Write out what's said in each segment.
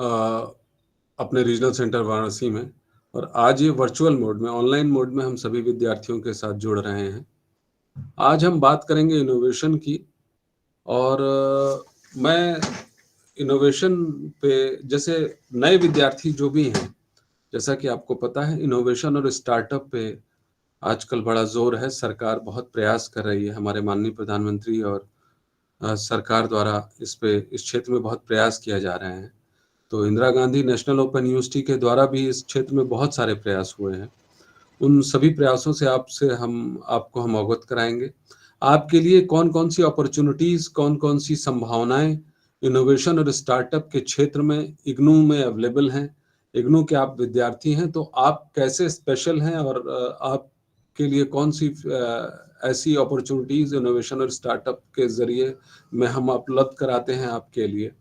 अ, अपने regional centre Varanasi में, और आज ये वर्चुअल मोड में, ऑनलाइन मोड में हम सभी विद्यार्थियों के साथ जुड़ रहे हैं। आज हम बात करेंगे इनोवेशन की, और मैं इनोवेशन पे, जैसे नए विद्यार्थी जो भी हैं, जैसा कि आपको पता है इनोवेशन और स्टार्टअप पे आजकल बड़ा जोर है। सरकार बहुत प्रयास कर रही है, हमारे माननीय प्रधानमंत्री और सरकार द्वारा इस क्षेत्र में बहुत प्रयास किया जा रहे हैं। तो Indira Gandhi national open university के द्वारा भी इस क्षेत्र में बहुत सारे प्रयास हुए हैं। उन सभी प्रयासों से आपको हम अवगत कराएंगे। आपके लिए कौन-कौन सी अपॉर्चुनिटीज, कौन-कौन सी संभावनाएं इनोवेशन और स्टार्टअप के क्षेत्र में इग्नू में अवेलेबल हैं। इग्नू के आप विद्यार्थी हैं, तो आप कैसे स्पेशल हैं, और आपके लिए कौन सी ऐसी अपॉर्चुनिटीज इनोवेशन और स्टार्टअप के जरिए में हम उपलब्ध कराते हैं आपके लिए।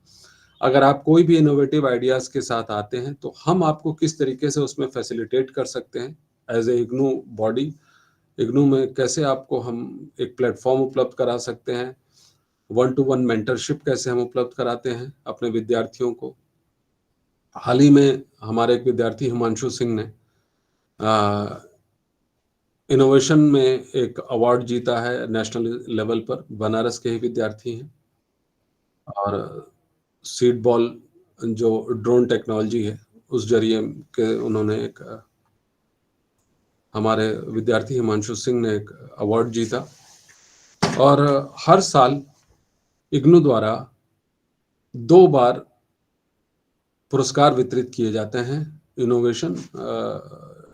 अगर आप कोई भी इनोवेटिव आइडियाज के साथ आते हैं, तो हम आपको किस तरीके से उसमें फैसिलिटेट कर सकते हैं as a IGNOU body. IGNOU में कैसे आपको हम एक प्लेटफॉर्म उपलब्ध करा सकते हैं, वन टू वन मेंटरशिप कैसे हम उपलब्ध कराते हैं अपने विद्यार्थियों को। हाल ही में हमारे एक विद्यार्थी हिमांशु सिंह ने इनोवेशन में एक अवार्ड जीता है नेशनल लेवल पर। बनारस के ही विद्यार्थी हैं, और सीड बॉल जो ड्रोन टेक्नोलॉजी है, उस जरिए के उन्होंने हमारे विद्यार्थी हिमांशु सिंह ने एक अवार्ड जीता। और हर साल इग्नू द्वारा 2 बार पुरस्कार वितरित किए जाते हैं इनोवेशन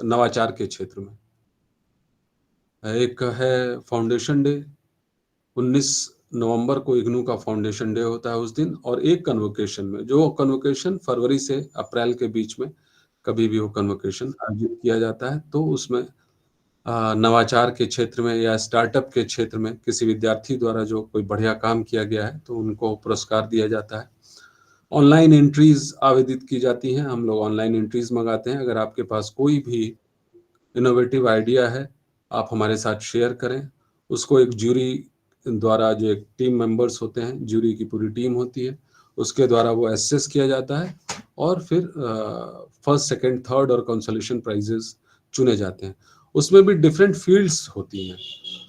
नवाचार के क्षेत्र में। एक है फाउंडेशन डे, 19 नवंबर को इग्नू का फाउंडेशन डे होता है उस दिन, और एक कन्वोकेशन में, जो कन्वोकेशन फरवरी से अप्रैल के बीच में कभी भी वो कन्वोकेशन आयोजित किया जाता है। तो उसमें नवाचार के क्षेत्र में या स्टार्टअप के क्षेत्र में किसी विद्यार्थी द्वारा जो कोई बढ़िया काम किया गया है, तो उनको पुरस्कार दिया जाता है। ऑनलाइन एंट्रीज आवेदित की जाती हैं, हम लोग ऑनलाइन एंट्रीज मंगाते हैं। अगर आपके पास कोई भी इनोवेटिव आइडिया है, आप हमारे साथ शेयर करें। उसको एक ज्यूरी द्वारा, जो एक टीम मेंबर्स होते हैं, ज्यूरी की पूरी टीम होती है, उसके द्वारा वो एसेस किया जाता है, और फिर फर्स्ट, सेकंड, थर्ड और कंसोलेशन प्राइजेस चुने जाते हैं। उसमें भी डिफरेंट फील्ड्स होती हैं,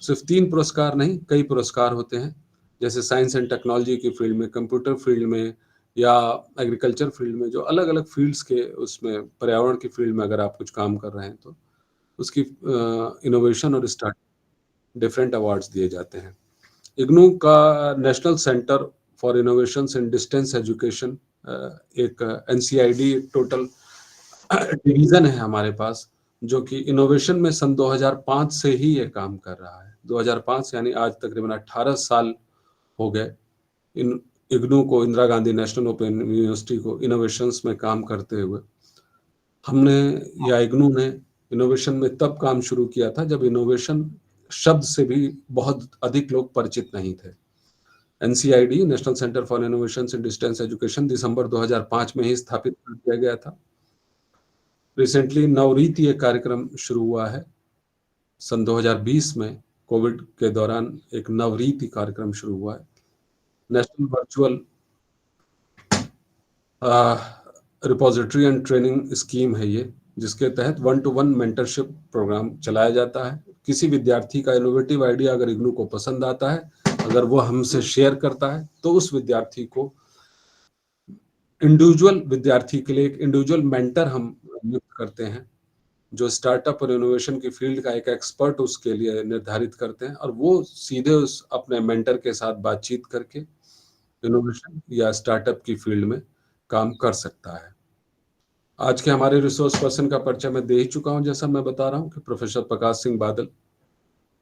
सिर्फ 3 पुरस्कार नहीं, कई पुरस्कार होते हैं। जैसे साइंस एंड टेक्नोलॉजी की फील्ड में, कंप्यूटर फील्ड में, या एग्रीकल्चर फील्ड में, जो अलग अलग फील्ड्स के, उसमें पर्यावरण की फील्ड में अगर आप कुछ काम कर रहे हैं, तो उसकी इनोवेशन और स्टार्ट डिफरेंट अवार्ड्स दिए जाते हैं। इग्नू का national centre for innovation in distance education, एक एनसीआईडी टोटल डिवीजन है हमारे पास, जो कि इनोवेशन में सन 2005 से ही ये काम कर रहा है। 2005 यानी आज तकरीबन 18 साल हो गए इन इग्नू को, Indira Gandhi national open university को इनोवेशंस में काम करते हुए। हमने या इग्नू ने इनोवेशन में तब काम शुरू किया था जब इनोवेशन शब्द से भी बहुत अधिक लोग परिचित नहीं थे। NCID, national centre for innovation in distance education, दिसंबर 2005 में ही स्थापित कर दिया गया था। रिसेंटली नवरीत ये कार्यक्रम शुरू हुआ है। सन 2020 में कोविड के दौरान एक नवरीत कार्यक्रम शुरू हुआ है। National virtual repository and training scheme है ये, जिसके तहत one to one mentorship programme चलाया जाता है। किसी विद्यार्थी का इनोवेटिव आइडिया अगर इग्नू को पसंद आता है, अगर वो हमसे शेयर करता है, तो उस विद्यार्थी को, इंडिविजुअल विद्यार्थी के लिए एक इंडिविजुअल मेंटर हम नियुक्त करते हैं, जो स्टार्टअप और इनोवेशन की फील्ड का एक एक्सपर्ट उसके लिए निर्धारित करते हैं, और वो सीधे उस अपने मेंटर के साथ बातचीत करके इनोवेशन या स्टार्टअप की फील्ड में काम कर सकता है। आज के हमारे रिसोर्स पर्सन का परिचय मैं दे ही चुका हूं, जैसा मैं बता रहा हूं कि प्रोफेसर प्रकाश सिंह बादल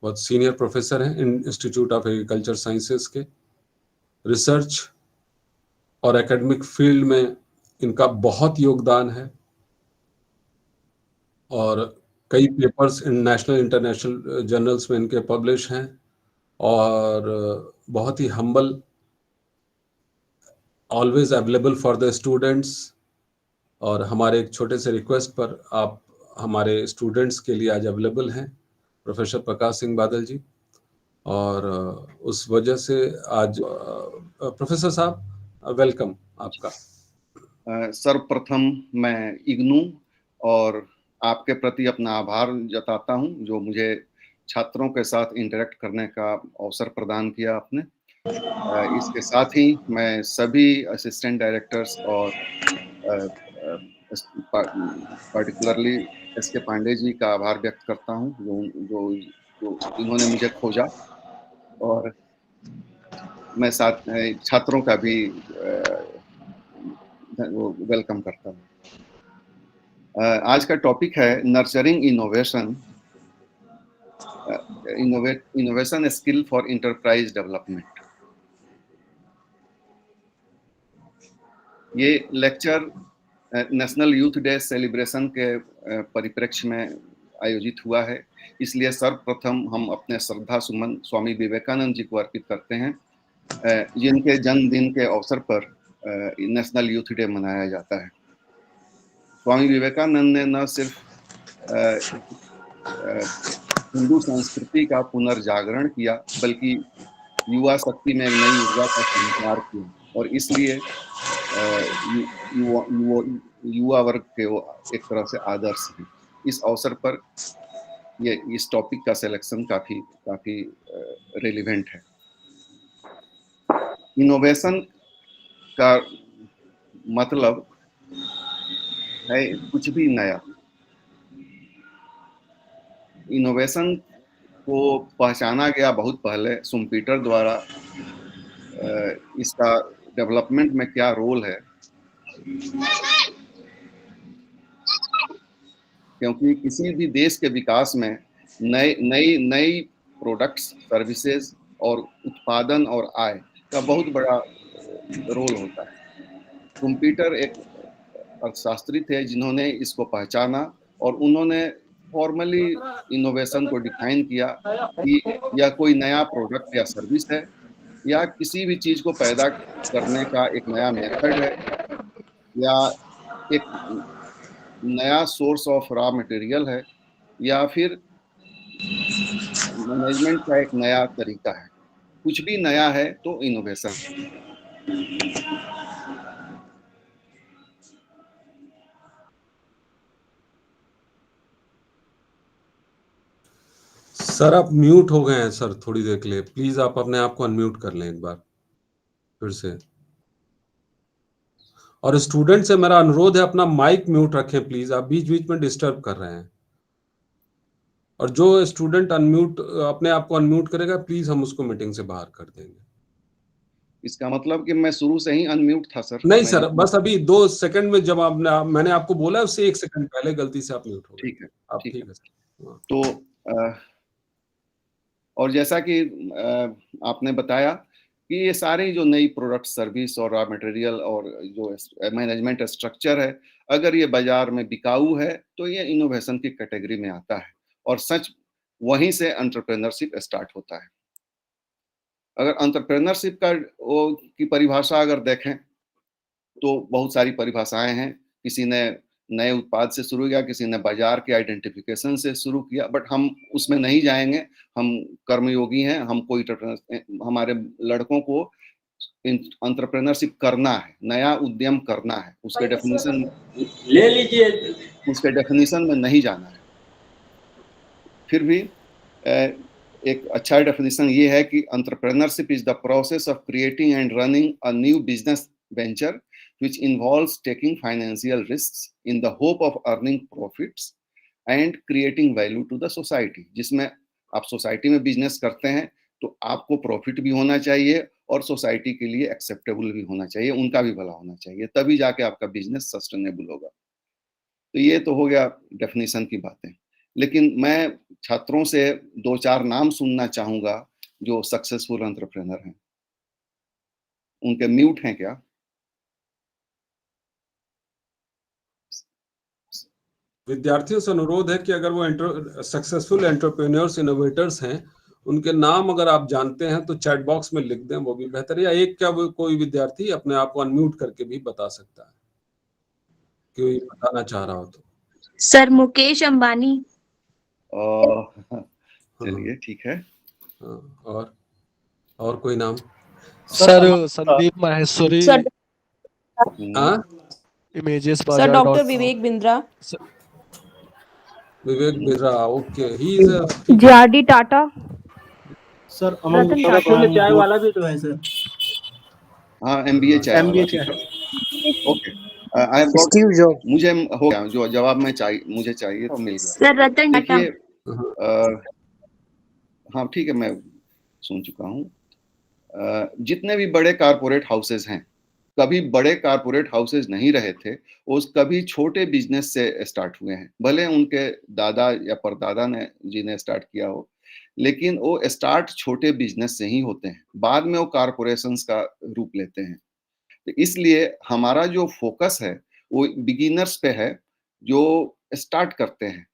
बहुत सीनियर प्रोफेसर हैं इंस्टीट्यूट ऑफ एग्रीकल्चर साइंसेज के। रिसर्च और एकेडमिक फील्ड में इनका बहुत योगदान है, और कई पेपर्स नेशनल इंटरनेशनल जर्नल्स में इनके पब्लिश हैं, और बहुत ही humble, always available for the students. और हमारे एक छोटे से रिक्वेस्ट पर आप हमारे स्टूडेंट्स के लिए आज अवेलेबल हैं, प्रोफेसर प्रकाश सिंह बादल जी। और उस वजह से आज प्रोफेसर साहब, वेलकम आपका। सर्वप्रथम मैं इग्नू और आपके प्रति अपना आभार जताता हूं, जो मुझे छात्रों के साथ इंटरेक्ट करने का अवसर प्रदान किया आपने। इसके साथ ही मैं सभी असिस्टेंट डायरेक्टर्स और पार्टिकुलरली एस.के. पांडे जी का आभार व्यक्त करता हूं, जो इन्होंने मुझे खोजा, और मैं साथ छात्रों का भी वेलकम करता हूं। आज का टॉपिक है nurturing innovation, innovation skill for enterprise development. ये lecture national youth day celebration के परिप्रेक्ष्य में आयोजित हुआ है, इसलिए सर्वप्रथम हम अपने श्रद्धा सुमन स्वामी विवेकानंद जी को अर्पित करते हैं, जिनके जन्मदिन के अवसर पर नेशनल यूथ डे मनाया जाता है। स्वामी विवेकानंद ने न सिर्फ हिंदू संस्कृति का पुनर्जागरण किया, बल्कि युवा शक्ति में एक नई ऊर्जा का संचार किया, और इसलिए युवा वर्ग के वो एक तरह से आदर्श हैं। इस अवसर पर इस टॉपिक का सिलेक्शन काफी रेलिवेंट है। इनोवेशन का मतलब है कुछ भी नया। इनोवेशन को पहचाना गया बहुत पहले शुम्पीटर द्वारा। इसका डेवलपमेंट में क्या रोल है, क्योंकि किसी भी देश के विकास में नई प्रोडक्ट्स, सर्विसेज और उत्पादन और आय का बहुत बड़ा रोल होता है। शुम्पीटर एक अर्थशास्त्री थे जिन्होंने इसको पहचाना, और उन्होंने फॉर्मली इनोवेशन को डिफाइन किया कि यह कोई नया प्रोडक्ट या सर्विस है, या किसी भी चीज को पैदा करने का एक नया मेथड है, या एक नया सोर्स ऑफ रॉ मटेरियल है, या फिर मैनेजमेंट का एक नया तरीका है। कुछ भी नया है तो इनोवेशन। सर आप म्यूट हो गए हैं सर, थोड़ी देर के लिए प्लीज आप अपने आप को अनम्यूट कर लें एक बार फिर से। और स्टूडेंट से मेरा अनुरोध है अपना माइक म्यूट रखें प्लीज, आप बीच बीच में डिस्टर्ब कर रहे हैं। और जो स्टूडेंट अनम्यूट अपने आप को अनम्यूट करेगा प्लीज हम उसको मीटिंग से बाहर कर देंगे। इसका मतलब कि मैं शुरू से ही अनम्यूट था सर? नहीं सर, बस अभी 2 सेकंड में जब मैंने आपको बोला उससे 1 सेकंड पहले गलती से आप म्यूट हो गए। ठीक है, आप ठीक ठीक है सर। तो और जैसा कि आपने बताया कि ये सारी जो नई प्रोडक्ट, सर्विस और रॉ मटेरियल और जो मैनेजमेंट स्ट्रक्चर है, अगर ये बाजार में बिकाऊ है तो ये इनोवेशन की कैटेगरी में आता है, और सच वहीं से एंटरप्रेन्योरशिप स्टार्ट होता है। अगर एंटरप्रेन्योरशिप की परिभाषा अगर देखें तो बहुत सारी परिभाषाएं हैं। किसी ने नए उत्पाद से शुरू किया, किसी ने बाजार के आइडेंटिफिकेशन से शुरू किया, बट हम उसमें नहीं जाएंगे। हम कर्मयोगी हैं, हमको हमारे लड़कों को एंटरप्रेन्योरशिप करना है, नया उद्यम करना है, उसके डेफिनेशन ले लीजिए, उसके डेफिनेशन में नहीं जाना है। फिर भी एक अच्छा डेफिनेशन ये है कि entrepreneurship is the process of creating and running a new business venture which involves taking financial risks in the hope of earning profits and creating value to the society। जिसमें आप सोसाइटी में business करते हैं तो आपको profit भी होना चाहिए और सोसाइटी के लिए एक्सेप्टेबल भी होना चाहिए, उनका भी भला होना चाहिए, तभी जाके आपका बिजनेस सस्टेनेबल होगा। तो ये तो हो गया डेफिनेशन की बातें। लेकिन मैं छात्रों से 2-4 नाम सुनना चाहूंगा जो सक्सेसफुल एंटरप्रेन्योर हैं। उनके म्यूट हैं क्या? विद्यार्थियों से अनुरोध है कि अगर वो सक्सेसफुल एंटरप्रेन्योर्स, इनोवेटर्स हैं, उनके नाम अगर आप जानते हैं तो चैट बॉक्स में लिख दें, वो भी बेहतर है। या एक क्या कोई विद्यार्थी अपने आप को अनम्यूट करके भी बता सकता है, कोई बताना चाह रहा हो तो। सर मुकेश अंबानी। चलिए ठीक है। और कोई नाम? सर संदीप माहेश्वरी। हाँ Sir, Dr. Vivek Bindra. Vivek Bindra, okay, he is a JRD Tata. Sir Aman Ratan Gupta Tata. चाय वाला भी तो है सर। हाँ, MBA चाय वाला। MBA चाय। Okay, I have got, Steve job. मुझे हो गया जो जवाब मैं मुझे चाहिए तो मिल गया। सर रतन टाटा। देखिए, हाँ ठीक है, मैं सुन चुका हूँ। जितने भी बड़े कारपोरेट हाउसेज हैं, कभी बड़े कारपोरेट हाउसेज नहीं रहे थे, वो कभी छोटे बिजनेस से स्टार्ट हुए हैं। भले उनके दादा या परदादा ने जिन्हें स्टार्ट किया हो, लेकिन वो स्टार्ट छोटे बिजनेस से ही होते हैं, बाद में वो कारपोरेशंस का रूप लेते हैं। तो इसलिए हमारा जो फोकस है वो बिगिनर्स पे है, जो स्टार्ट करते हैं।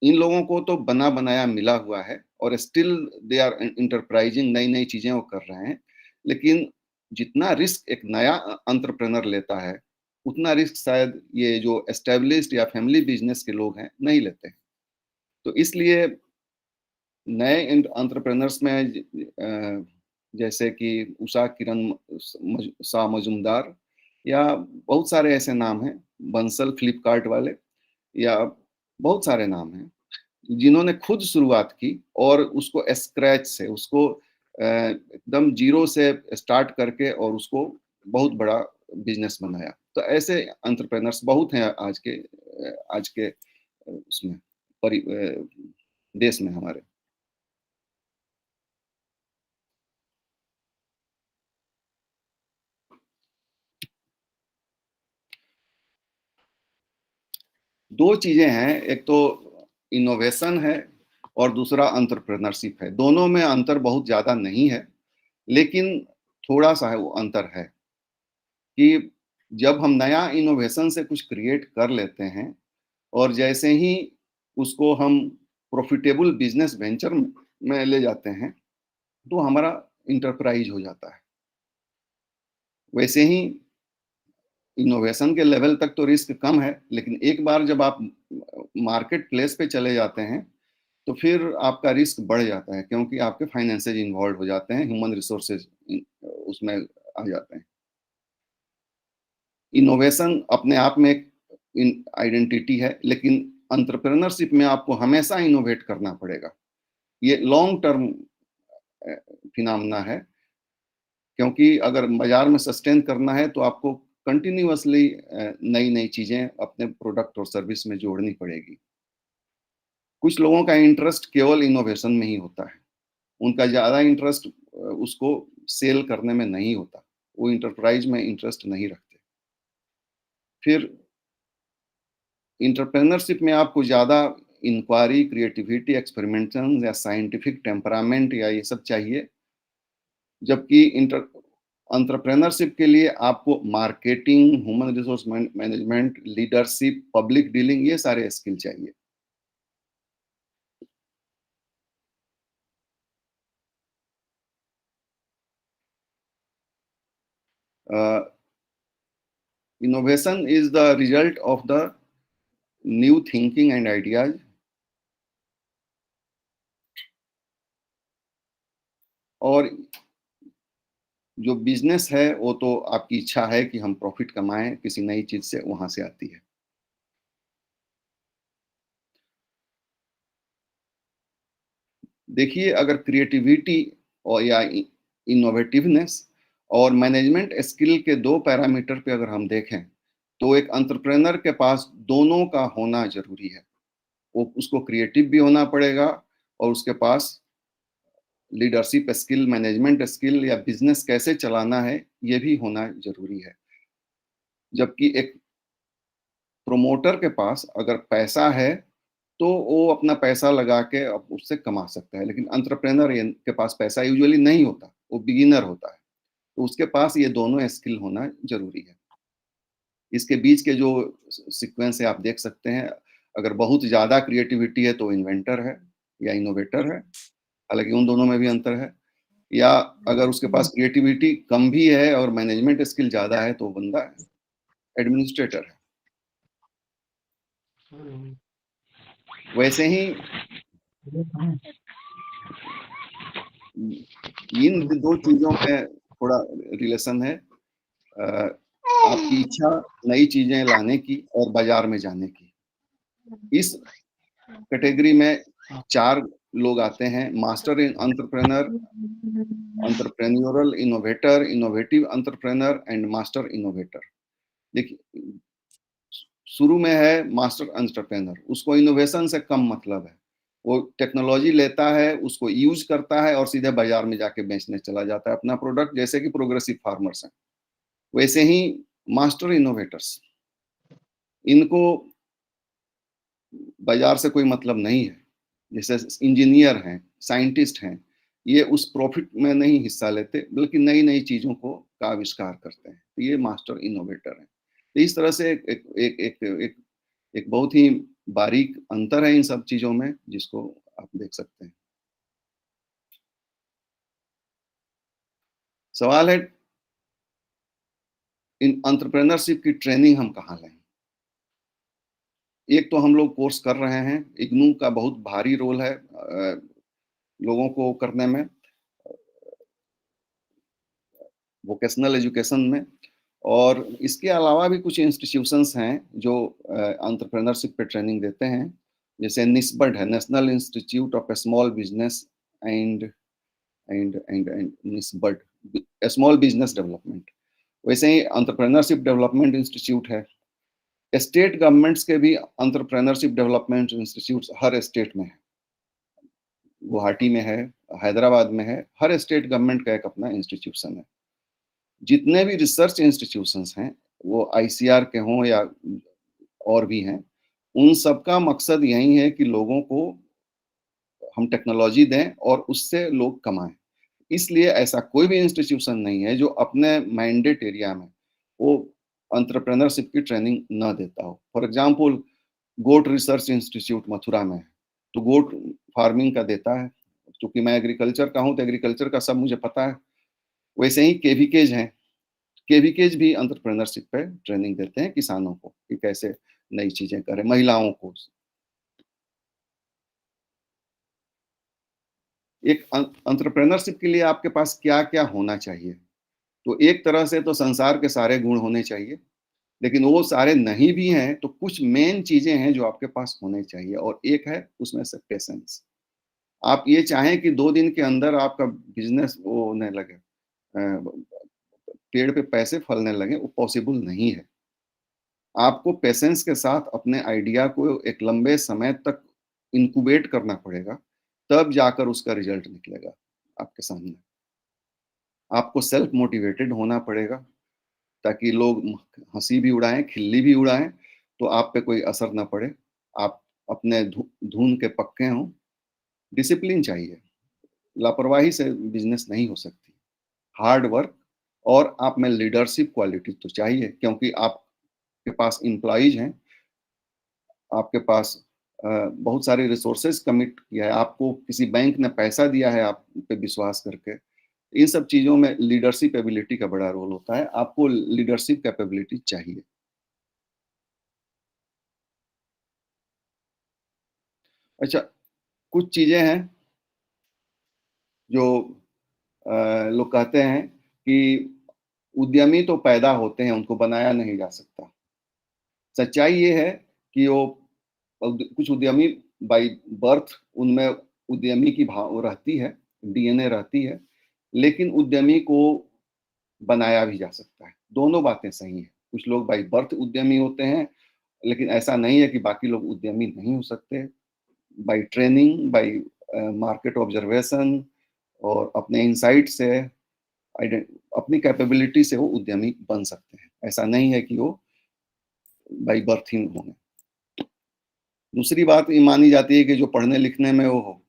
इन लोगों को तो बना बनाया मिला हुआ है और स्टिल दे आर इंटरप्राइजिंग, नई नई चीजें वो कर रहे हैं। लेकिन जितना रिस्क एक नया एंटरप्रेन्योर लेता है, उतना रिस्क शायद ये जो एस्टेब्लिश्ड या फैमिली बिजनेस के लोग हैं नहीं लेते हैं। तो इसलिए नए एंटरप्रेन्योर्स में जैसे कि उषा किरण शाह मजुमदार या बहुत सारे ऐसे नाम हैं, बंसल फ्लिपकार्ट वाले, या बहुत सारे नाम हैं जिन्होंने खुद शुरुआत की और उसको स्क्रैच से, उसको एकदम जीरो से स्टार्ट करके और उसको बहुत बड़ा बिजनेस बनाया। तो ऐसे एंटरप्रेन्योर्स बहुत हैं आज के उसमें देश में हमारे। दो चीजें हैं, एक तो इनोवेशन है और दूसरा एंटरप्रेन्योरशिप है। दोनों में अंतर बहुत ज्यादा नहीं है, लेकिन थोड़ा सा है वो अंतर है कि जब हम नया इनोवेशन से कुछ क्रिएट कर लेते हैं और जैसे ही उसको हम प्रॉफिटेबल बिजनेस वेंचर में ले जाते हैं तो हमारा इंटरप्राइज हो जाता है। वैसे ही इनोवेशन के लेवल तक तो रिस्क कम है, लेकिन एक बार जब आप मार्केट प्लेस पे चले जाते हैं तो फिर आपका रिस्क बढ़ जाता है, क्योंकि आपके फाइनेंसेज इन्वॉल्व हो जाते हैं, ह्यूमन रिसोर्सेज उसमें आ जाते हैं। इनोवेशन अपने आप में एक आइडेंटिटी है, लेकिन एंटरप्रेन्योरशिप में आपको हमेशा इनोवेट करना पड़ेगा। ये लॉन्ग टर्म फिनोमेना है, क्योंकि अगर बाजार में सस्टेन करना है तो आपको कंटिन्यूअसली नई नई चीजें अपने प्रोडक्ट और सर्विस में जोड़नी पड़ेगी। कुछ लोगों का इंटरेस्ट केवल इनोवेशन में ही होता है, उनका ज्यादा इंटरेस्ट उसको सेल करने में नहीं होता, वो इंटरप्राइज में इंटरेस्ट नहीं रखते। फिर इंटरप्रेन्योरशिप में आपको ज्यादा इंक्वायरी, क्रिएटिविटी, एक्सपेरिमेंटेशन या साइंटिफिक टेम्परामेंट या ये सब चाहिए, जबकि एंटरप्रेन्योरशिप के लिए आपको marketing, human resource management, leadership, public dealing, ये सारे स्किल चाहिए। Innovation is the result of the new thinking and ideas. और जो बिजनेस है वो तो आपकी इच्छा है कि हम प्रॉफिट कमाएं किसी नई चीज से, वहां से आती है। देखिए, अगर क्रिएटिविटी और या इनोवेटिवनेस और मैनेजमेंट स्किल के दो पैरामीटर पे अगर हम देखें तो एक एंटरप्रेन्योर के पास दोनों का होना जरूरी है। वो उसको क्रिएटिव भी होना पड़ेगा और उसके पास लीडरशिप स्किल, मैनेजमेंट स्किल या बिजनेस कैसे चलाना है ये भी होना जरूरी है। जबकि एक प्रोमोटर के पास अगर पैसा है तो वो अपना पैसा लगा के उससे कमा सकता है, लेकिन एंटरप्रेन्योर के पास पैसा यूजुअली नहीं होता, वो बिगिनर होता है, तो उसके पास ये दोनों स्किल होना जरूरी है। इसके बीच के जो सीक्वेंस है आप देख सकते हैं, अगर बहुत ज्यादा क्रिएटिविटी है तो इन्वेंटर है या इनोवेटर है, हालांकि उन दोनों में भी अंतर है। या अगर उसके पास क्रिएटिविटी कम भी है और मैनेजमेंट स्किल ज्यादा है तो बंदा एडमिनिस्ट्रेटर है। वैसे ही इन दो चीजों में थोड़ा रिलेशन है। आपकी इच्छा नई चीजें लाने की और बाजार में जाने की। इस कैटेगरी में 4 लोग आते हैं, master in entrepreneur, entrepreneurial innovator, innovative entrepreneur and master innovator. देखिए, शुरू में है मास्टर एंटरप्रेन्योर, उसको इनोवेशन से कम मतलब है। वो टेक्नोलॉजी लेता है, उसको यूज करता है और सीधे बाजार में जाके बेचने चला जाता है अपना प्रोडक्ट, जैसे कि प्रोग्रेसिव फार्मर्स हैं। वैसे ही मास्टर इनोवेटर्स, इनको बाजार से कोई मतलब नहीं है। जैसे इंजीनियर हैं, साइंटिस्ट हैं, ये उस प्रॉफिट में नहीं हिस्सा लेते, बल्कि नई-नई चीज़ों का आविष्कार करते हैं। तो ये मास्टर इनोवेटर हैं। तो इस तरह से एक बहुत ही बारीक अंतर है इन सब चीज़ों में, जिसको आप देख सकते हैं। सवाल है, इन एंटरप्रेन्योरशिप की ट्रेनिंग हम कहाँ लें? एक तो हम लोग कोर्स कर रहे हैं, इग्नू का बहुत भारी रोल है लोगों को करने में, वोकेशनल एजुकेशन में। और इसके अलावा भी कुछ इंस्टीट्यूशंस हैं जो एंटरप्रेन्योरशिप पे ट्रेनिंग देते हैं, जैसे निस्बड है, national institute of small business and NISBUD, small business development. वैसे ही एंटरप्रेन्योरशिप डेवलपमेंट इंस्टीट्यूट है। स्टेट गवर्नमेंट्स के भी एंटरप्रेन्योरशिप डेवलपमेंट इंस्टीट्यूट्स हर स्टेट में है, गुवाहाटी में है, हैदराबाद में है, हर स्टेट गवर्नमेंट का एक अपना इंस्टीट्यूशन है। जितने भी रिसर्च इंस्टीट्यूशंस हैं, वो आईसीआर के हों या और भी हैं, उन सब का मकसद यही है कि लोगों को हम टेक्नोलॉजी दें और उससे लोग कमाएं। इसलिए ऐसा कोई भी इंस्टीट्यूशन नहीं है जो अपने मैंडेट एरिया में वो एंटरप्रेन्योरशिप की ट्रेनिंग न देता हो। For example, goat research institute Mathura में है, तो गोट फार्मिंग का देता है। क्योंकि मैं एग्रीकल्चर का हूँ, तो एग्रीकल्चर का सब मुझे पता है। वैसे ही केवीकेज हैं, केवीकेज भी एंटरप्रेन्योरशिप पे ट्रेनिंग देते हैं किसानों को कि कैसे नई चीजें करें, महिलाओं को। एक एंटरप्रेन्योरशिप के लिए आपके पास क्या-क्या होना चाहिए? तो एक तरह से तो संसार के सारे गुण होने चाहिए, लेकिन वो सारे नहीं भी हैं, तो कुछ मेन चीजें हैं जो आपके पास होने चाहिए, और एक है उसमें से पेशेंस। आप ये चाहें कि 2 दिन के अंदर आपका बिजनेस वो होने लगे, पेड़ पे पैसे फलने लगे, वो पॉसिबल नहीं है। आपको पेशेंस के साथ अपने आइडिया को एक लंबे समय तक इंक्यूबेट करना पड़ेगा, तब जाकर उसका रिजल्ट निकलेगा आपके सामने। आपको सेल्फ मोटिवेटेड होना पड़ेगा, ताकि लोग हंसी भी उड़ाएं, खिल्ली भी उड़ाएं, तो आप पे कोई असर ना पड़े। आप अपने धुन के पक्के हों। डिसिप्लिन चाहिए, लापरवाही से बिजनेस नहीं हो सकती। हार्ड वर्क, और आप में लीडरशिप क्वालिटी तो चाहिए, क्योंकि आपके पास एम्प्लॉइज हैं, आपके पास बहुत सारे रिसोर्सेज कमिट किया है, आपको किसी बैंक ने पैसा दिया है आप पे विश्वास करके। इन सब चीज़ों में लीडरशिप एबिलिटी का बड़ा रोल होता है। आपको लीडरशिप कैपेबिलिटी चाहिए। अच्छा, कुछ चीज़ें हैं जो लोग कहते हैं कि उद्यमी तो पैदा होते हैं, उनको बनाया नहीं जा सकता। सच्चाई ये है कि वो कुछ उद्यमी बाय बर्थ, उनमें उद्यमी की भाव रहती है, डीएनए रहती है, लेकिन उद्यमी को बनाया भी जा सकता है। दोनों बातें सही हैं। कुछ लोग बाय बर्थ उद्यमी होते हैं, लेकिन ऐसा नहीं है कि बाकी लोग उद्यमी नहीं हो सकते। By training, bye market observation और अपने इनसाइट से, अपनी कैपेबिलिटी से वो उद्यमी बन सकते हैं। ऐसा नहीं है कि वो बाय बर्थ ही होंगे। दूसरी बात ये मानी जाती है कि जो पढ़ने लिखने में वो हो,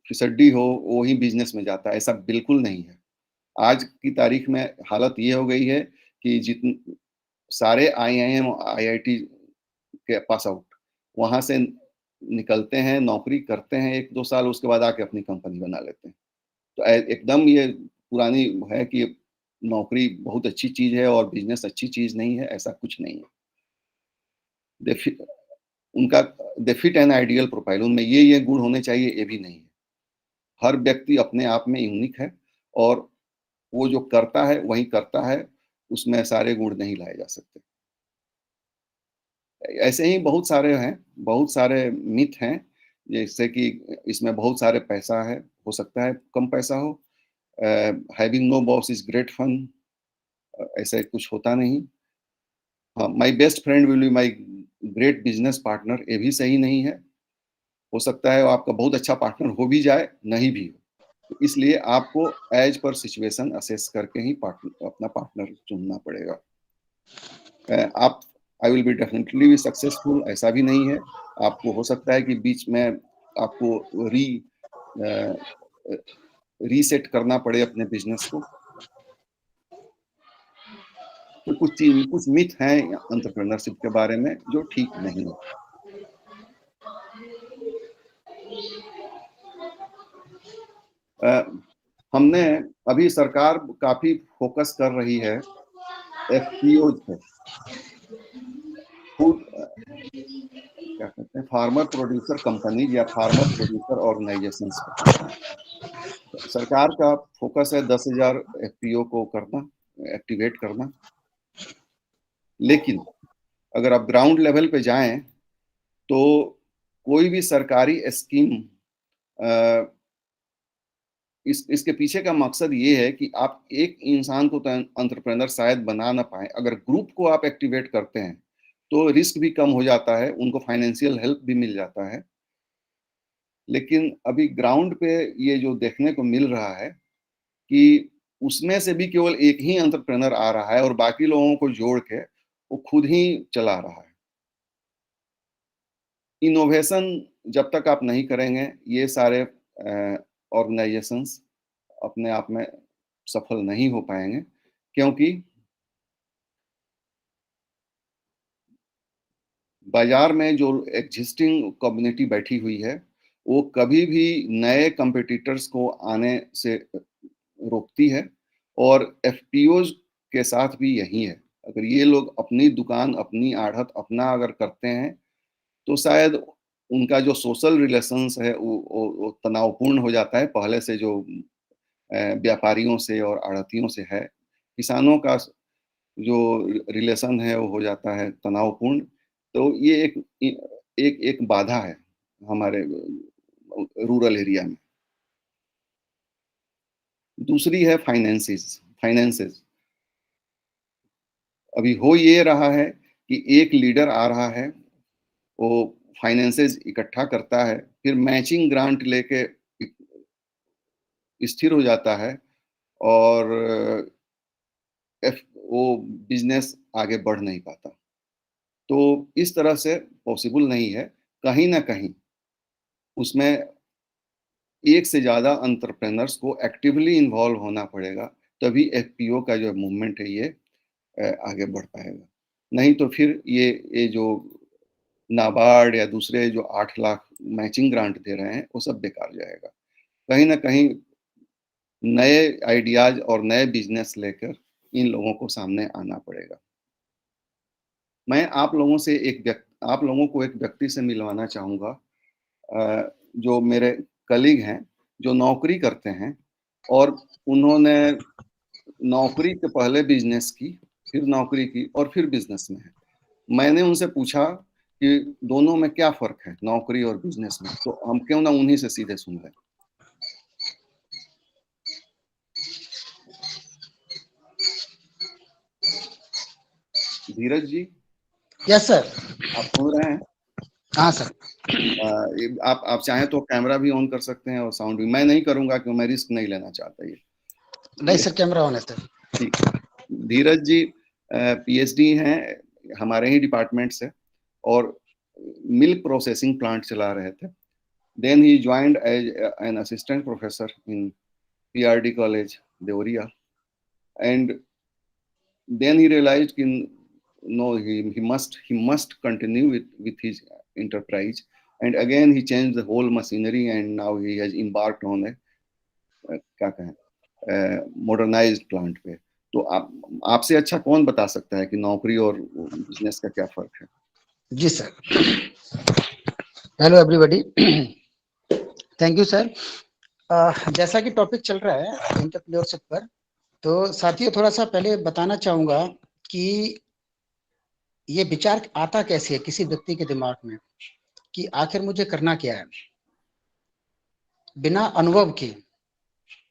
फिसड्डी हो, वो ही बिजनेस में जाता है। ऐसा बिल्कुल नहीं है। आज की तारीख में हालत ये हो गई है कि जितने सारे आईआईएम, आईआईटी के पास आउट वहां से निकलते हैं, नौकरी करते हैं 1-2 साल, उसके बाद आके अपनी कंपनी बना लेते हैं। तो एकदम ये पुरानी है कि नौकरी बहुत अच्छी चीज है और बिजनेस अच्छी चीज नहीं है, ऐसा कुछ नहीं है। उनका दे फिट एन आइडियल प्रोफाइल, उनमें ये गुण होने चाहिए, ये भी नहीं है। हर व्यक्ति अपने आप में यूनिक है, और वो जो करता है वही करता है। उसमें सारे गुण नहीं लाए जा सकते। ऐसे ही बहुत सारे हैं, बहुत सारे मिथ हैं, जैसे कि इसमें बहुत सारे पैसा है, हो सकता है कम पैसा हो, having no boss is great fun, ऐसा कुछ होता नहीं। हाँ, my best friend will be my great business partner, ये भी सही नहीं है। हो सकता है वो आपका बहुत अच्छा पार्टनर हो भी जाए, नहीं भी हो। तो इसलिए आपको एज पर सिचुएशन असेस करके ही अपना पार्टनर चुनना पड़ेगा। आप I will be definitely be successful, ऐसा भी नहीं है। आपको हो सकता है कि बीच में आपको रीसेट करना पड़े अपने बिजनेस को। तो कुछ मिथ हैं एंटरप्रेन्योरशिप के बारे में जो ठीक नहीं है। हमने अभी सरकार काफी फोकस कर रही है एफपीओ पे, फूड क्या कहते हैं, फार्मर प्रोड्यूसर कंपनी या फार्मर प्रोड्यूसर ऑर्गेनाइजेशंस पे। सरकार का फोकस है 10,000 एफपीओ को करना, एक्टिवेट करना। लेकिन अगर आप ग्राउंड लेवल पे जाएं तो कोई भी सरकारी स्कीम, इसके पीछे का मकसद ये है कि आप एक इंसान को तो एंटरप्रेन्योर शायद बना ना पाए, अगर ग्रुप को आप एक्टिवेट करते हैं तो रिस्क भी कम हो जाता है, उनको फाइनेंशियल हेल्प भी मिल जाता है। लेकिन अभी ग्राउंड पे ये जो देखने को मिल रहा है कि उसमें से भी केवल एक ही एंटरप्रेन्योर आ रहा है और बाकी लोगों को जोड़ के वो खुद ही चला रहा है। इनोवेशन जब तक आप नहीं करेंगे, ये सारे ऑर्गेनाइजेशंस अपने आप में सफल नहीं हो पाएंगे, क्योंकि बाजार में जो एग्जिस्टिंग कम्युनिटी बैठी हुई है वो कभी भी नए कंपटीटर्स को आने से रोकती है, और एफपीओज के साथ भी यही है। अगर ये लोग अपनी दुकान, अपनी आढ़त अपना अगर करते हैं तो शायद उनका जो सोशल रिलेशंस है वो तनावपूर्ण हो जाता है पहले से, जो व्यापारियों से और आढ़तियों से है। किसानों का जो रिलेशन है वो हो जाता है तनावपूर्ण। तो ये एक बाधा है हमारे रूरल एरिया में। दूसरी है फाइनेंसेस। अभी हो ये रहा है कि एक लीडर आ रहा है, वो फाइनेंसेस इकट्ठा करता है, फिर मैचिंग ग्रांट लेके स्थिर हो जाता है और वो बिजनेस आगे बढ़ नहीं पाता। तो इस तरह से पॉसिबल नहीं है। कहीं ना कहीं उसमें एक से ज्यादा एंटरप्रेन्योर्स को एक्टिवली इन्वॉल्व होना पड़ेगा, तभी एफपीओ का जो मूवमेंट है ये आगे बढ़ पाएगा। नहीं तो फिर ये जो नाबार्ड या दूसरे जो 8 लाख मैचिंग ग्रांट दे रहे हैं वो सब बेकार जाएगा। कहीं ना कहीं नए आइडियाज और नए बिजनेस लेकर इन लोगों को सामने आना पड़ेगा। मैं आप लोगों को एक व्यक्ति से मिलवाना चाहूँगा, जो मेरे कलीग हैं, जो नौकरी करते हैं और उन्होंने नौकरी के पहले बिजनेस की, फिर नौकरी की और फिर बिजनेस में है। मैंने उनसे पूछा कि दोनों में क्या फर्क है, नौकरी और बिजनेस में, तो हम क्यों ना उन्हीं से सीधे सुन लें। धीरज जी, यस सर। आप सुन रहे हैं? हाँ सर। आप चाहें तो कैमरा भी ऑन कर सकते हैं और साउंड भी। मैं नहीं करूंगा क्योंकि मैं रिस्क नहीं लेना चाहता। ये नहीं सर, कैमरा ऑन है सर। ठीक। धीरज जी पीएचडी हैं हमारे ही डिपार्टमेंट से और मिल्क प्रोसेसिंग प्लांट चला रहे थे। देन ही joined as an assistant professor in PRD college Deoria, and then he realized no, he must continue with his enterprise, and again he changed the whole machinery, and now he has embarked on a क्या कहें modernized plant पे। तो आपसे अच्छा कौन बता सकता है कि नौकरी और बिजनेस का क्या फर्क है? जी sir. Hello everybody, thank you sir. जैसा कि टॉपिक चल रहा है एंटरप्रेन्योरशिप पर, तो साथियों थोड़ा सा पहले बताना चाहूंगा कि ये विचार आता कैसे है किसी व्यक्ति के दिमाग में कि आखिर मुझे करना क्या है। बिना अनुभव के